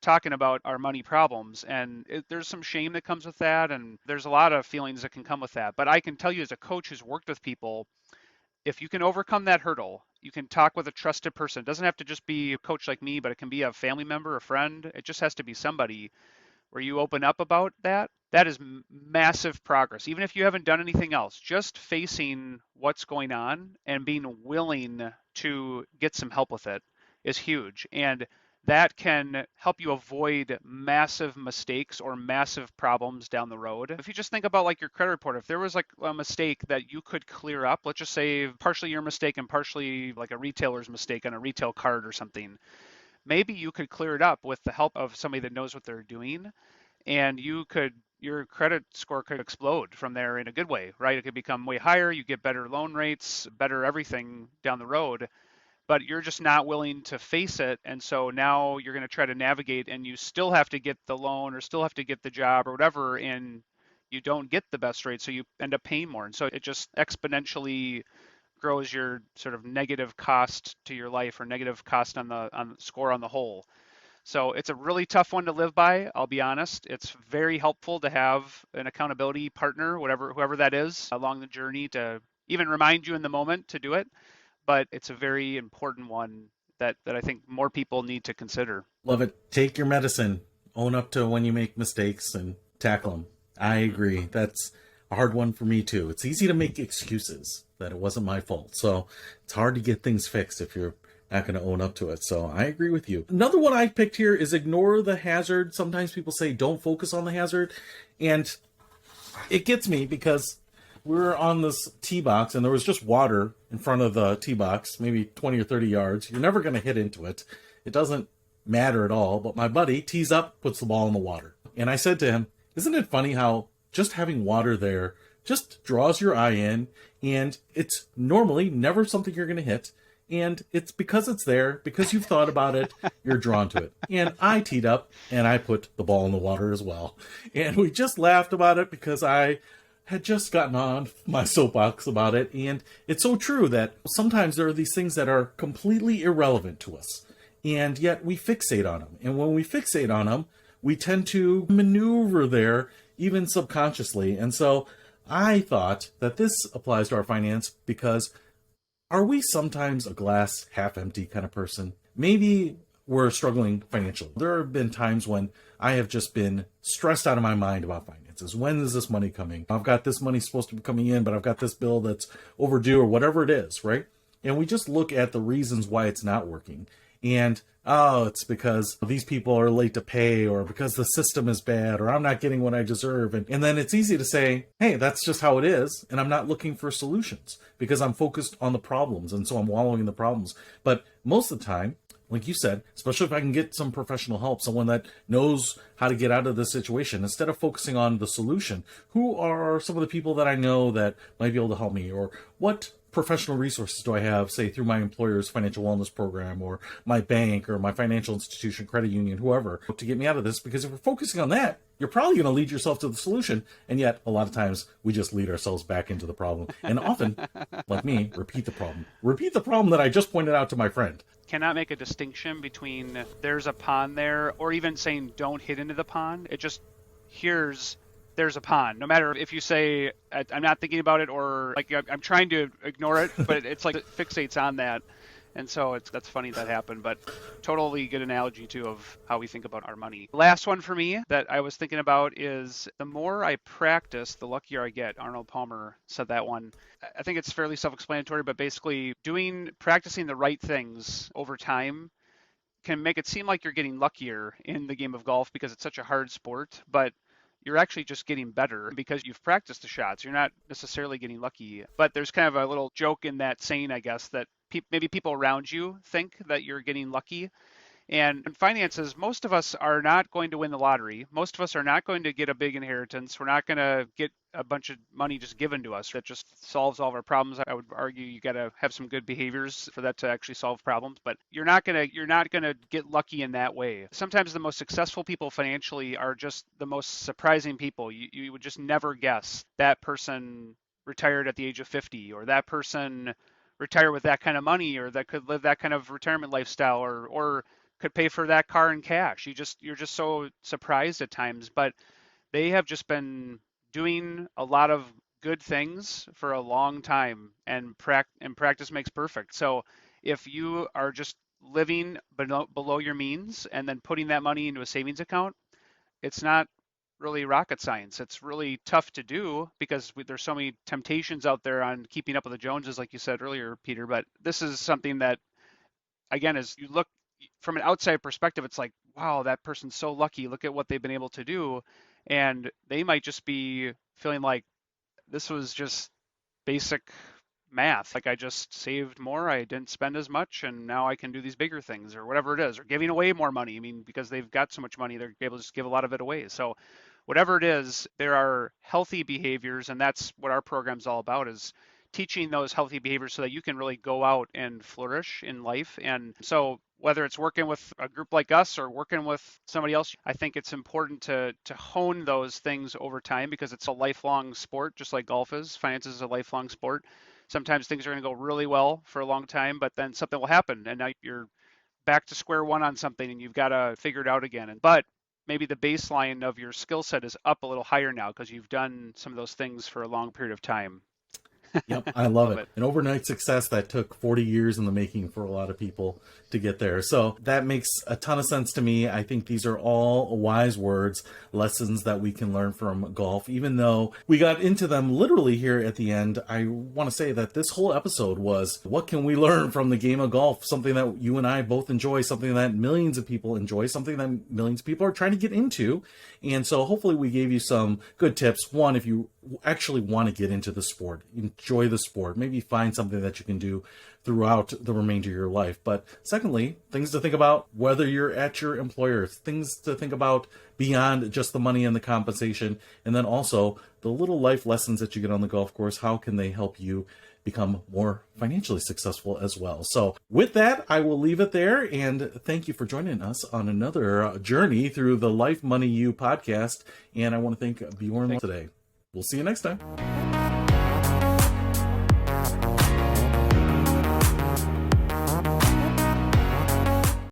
talking about our money problems. And there's some shame that comes with that. And there's a lot of feelings that can come with that. But I can tell you, as a coach who's worked with people, if you can overcome that hurdle, you can talk with a trusted person. It doesn't have to just be a coach like me, but it can be a family member, a friend. It just has to be somebody where you open up about that. That is massive progress. Even if you haven't done anything else, just facing what's going on and being willing to get some help with it is huge. And that can help you avoid massive mistakes or massive problems down the road. If you just think about like your credit report, if there was like a mistake that you could clear up, let's just say partially your mistake and partially like a retailer's mistake on a retail card or something, maybe you could clear it up with the help of somebody that knows what they're doing, and your credit score could explode from there in a good way, right? It could become way higher, you get better loan rates, better everything down the road but you're just not willing to face it. And so now you're going to try to navigate, and you still have to get the loan or still have to get the job or whatever, and you don't get the best rate, so you end up paying more. And so it just exponentially grows your sort of negative cost to your life, or negative cost on the score on the whole. So it's a really tough one to live by, I'll be honest. It's very helpful to have an accountability partner, whatever whoever that is, along the journey to even remind you in the moment to do it. But it's a very important one that I think more people need to consider. Love it. Take your medicine. Own up to when you make mistakes and tackle them. I agree. That's a hard one for me too. It's easy to make excuses that it wasn't my fault. So it's hard to get things fixed if you're not going to own up to it. So I agree with you. Another one I picked here is ignore the hazard. Sometimes people say don't focus on the hazard. And it gets me because we were on this tee box and there was just water in front of the tee box, maybe 20 or 30 yards. You're never going to hit into it. It doesn't matter at all. But my buddy tees up, puts the ball in the water. And I said to him, isn't it funny how just having water there just draws your eye in, and it's normally never something you're going to hit. And it's because it's there, because you've thought about it, you're drawn to it. And I teed up and I put the ball in the water as well. And we just laughed about it because I had just gotten on my soapbox about it. And it's so true that sometimes there are these things that are completely irrelevant to us, and yet we fixate on them. And when we fixate on them, we tend to maneuver there, even subconsciously. And so I thought that this applies to our finance because are we sometimes a glass half empty kind of person? Maybe we're struggling financially. There have been times when I have just been stressed out of my mind about finances. When is this money coming? I've got this money supposed to be coming in, but I've got this bill that's overdue or whatever it is, right? And we just look at the reasons why it's not working. And, oh, it's because these people are late to pay, or because the system is bad, or I'm not getting what I deserve. And then it's easy to say, hey, that's just how it is. And I'm not looking for solutions because I'm focused on the problems. And so I'm wallowing in the problems. But most of the time, like you said, especially if I can get some professional help, someone that knows how to get out of this situation, instead of focusing on the solution, who are some of the people that I know that might be able to help me, or what professional resources do I have, say, through my employer's financial wellness program, or my bank, or my financial institution, credit union, whoever, to get me out of this? Because if we're focusing on that, you're probably going to lead yourself to the solution. And yet, a lot of times, we just lead ourselves back into the problem. And often, like me, repeat the problem. Repeat the problem that I just pointed out to my friend. Cannot make a distinction between there's a pond there, or even saying don't hit into the pond. It just, there's a pond. No matter if you say I'm not thinking about it, or like I'm trying to ignore it, but it's like it fixates on that. And so that's funny that happened, but totally good analogy too of how we think about our money. Last one for me that I was thinking about is the more I practice, the luckier I get. Arnold Palmer said that one. I think it's fairly self-explanatory, but basically practicing the right things over time can make it seem like you're getting luckier in the game of golf because it's such a hard sport, but you're actually just getting better because you've practiced the shots. You're not necessarily getting lucky. But there's kind of a little joke in that saying, I guess, that maybe people around you think that you're getting lucky. And in finances, most of us are not going to win the lottery. Most of us are not going to get a big inheritance. We're not going to get a bunch of money just given to us that just solves all of our problems. I would argue you got to have some good behaviors for that to actually solve problems, but you're not going to get lucky in that way. Sometimes the most successful people financially are just the most surprising people. You would just never guess that person retired at the age of 50, or that person retired with that kind of money, or that could live that kind of retirement lifestyle, or could pay for that car in cash. You're just so surprised at times, but they have just been doing a lot of good things for a long time, and practice makes perfect. So if you are just living below your means and then putting that money into a savings account, it's not really rocket science. It's really tough to do because there's so many temptations out there on keeping up with the Joneses, like you said earlier, Peter. But this is something that, again, as you look from an outside perspective, it's like, wow, that person's so lucky. Look at what they've been able to do. And they might just be feeling like this was just basic math. Like I just saved more, I didn't spend as much, and now I can do these bigger things, or whatever it is, or giving away more money. I mean, because they've got so much money, they're able to just give a lot of it away. So whatever it is, there are healthy behaviors, and that's what our program's all about, is teaching those healthy behaviors so that you can really go out and flourish in life. And so whether it's working with a group like us or working with somebody else, I think it's important to hone those things over time, because it's a lifelong sport, just like golf is. Finance is a lifelong sport. Sometimes things are going to go really well for a long time, but then something will happen and now you're back to square one on something and you've got to figure it out again. But maybe the baseline of your skill set is up a little higher now because you've done some of those things for a long period of time. Yep, I love Love it. it. An overnight success that took 40 years in the making for a lot of people to get there. So that makes a ton of sense to me. I think these are all wise words, lessons that we can learn from golf. Even though we got into them literally here at the end, I want to say that this whole episode was, what can we learn from the game of golf? Something that you and I both enjoy, something that millions of people enjoy, something that millions of people are trying to get into. And so hopefully we gave you some good tips. One, if you actually want to get into the sport, enjoy the sport, maybe find something that you can do throughout the remainder of your life. But secondly, things to think about whether you're at your employer, things to think about beyond just the money and the compensation, and then also the little life lessons that you get on the golf course. How can they help you become more financially successful as well? So with that, I will leave it there, and thank you for joining us on another journey through the Life Money You podcast. And I want to thank Bjorn today. We'll see you next time.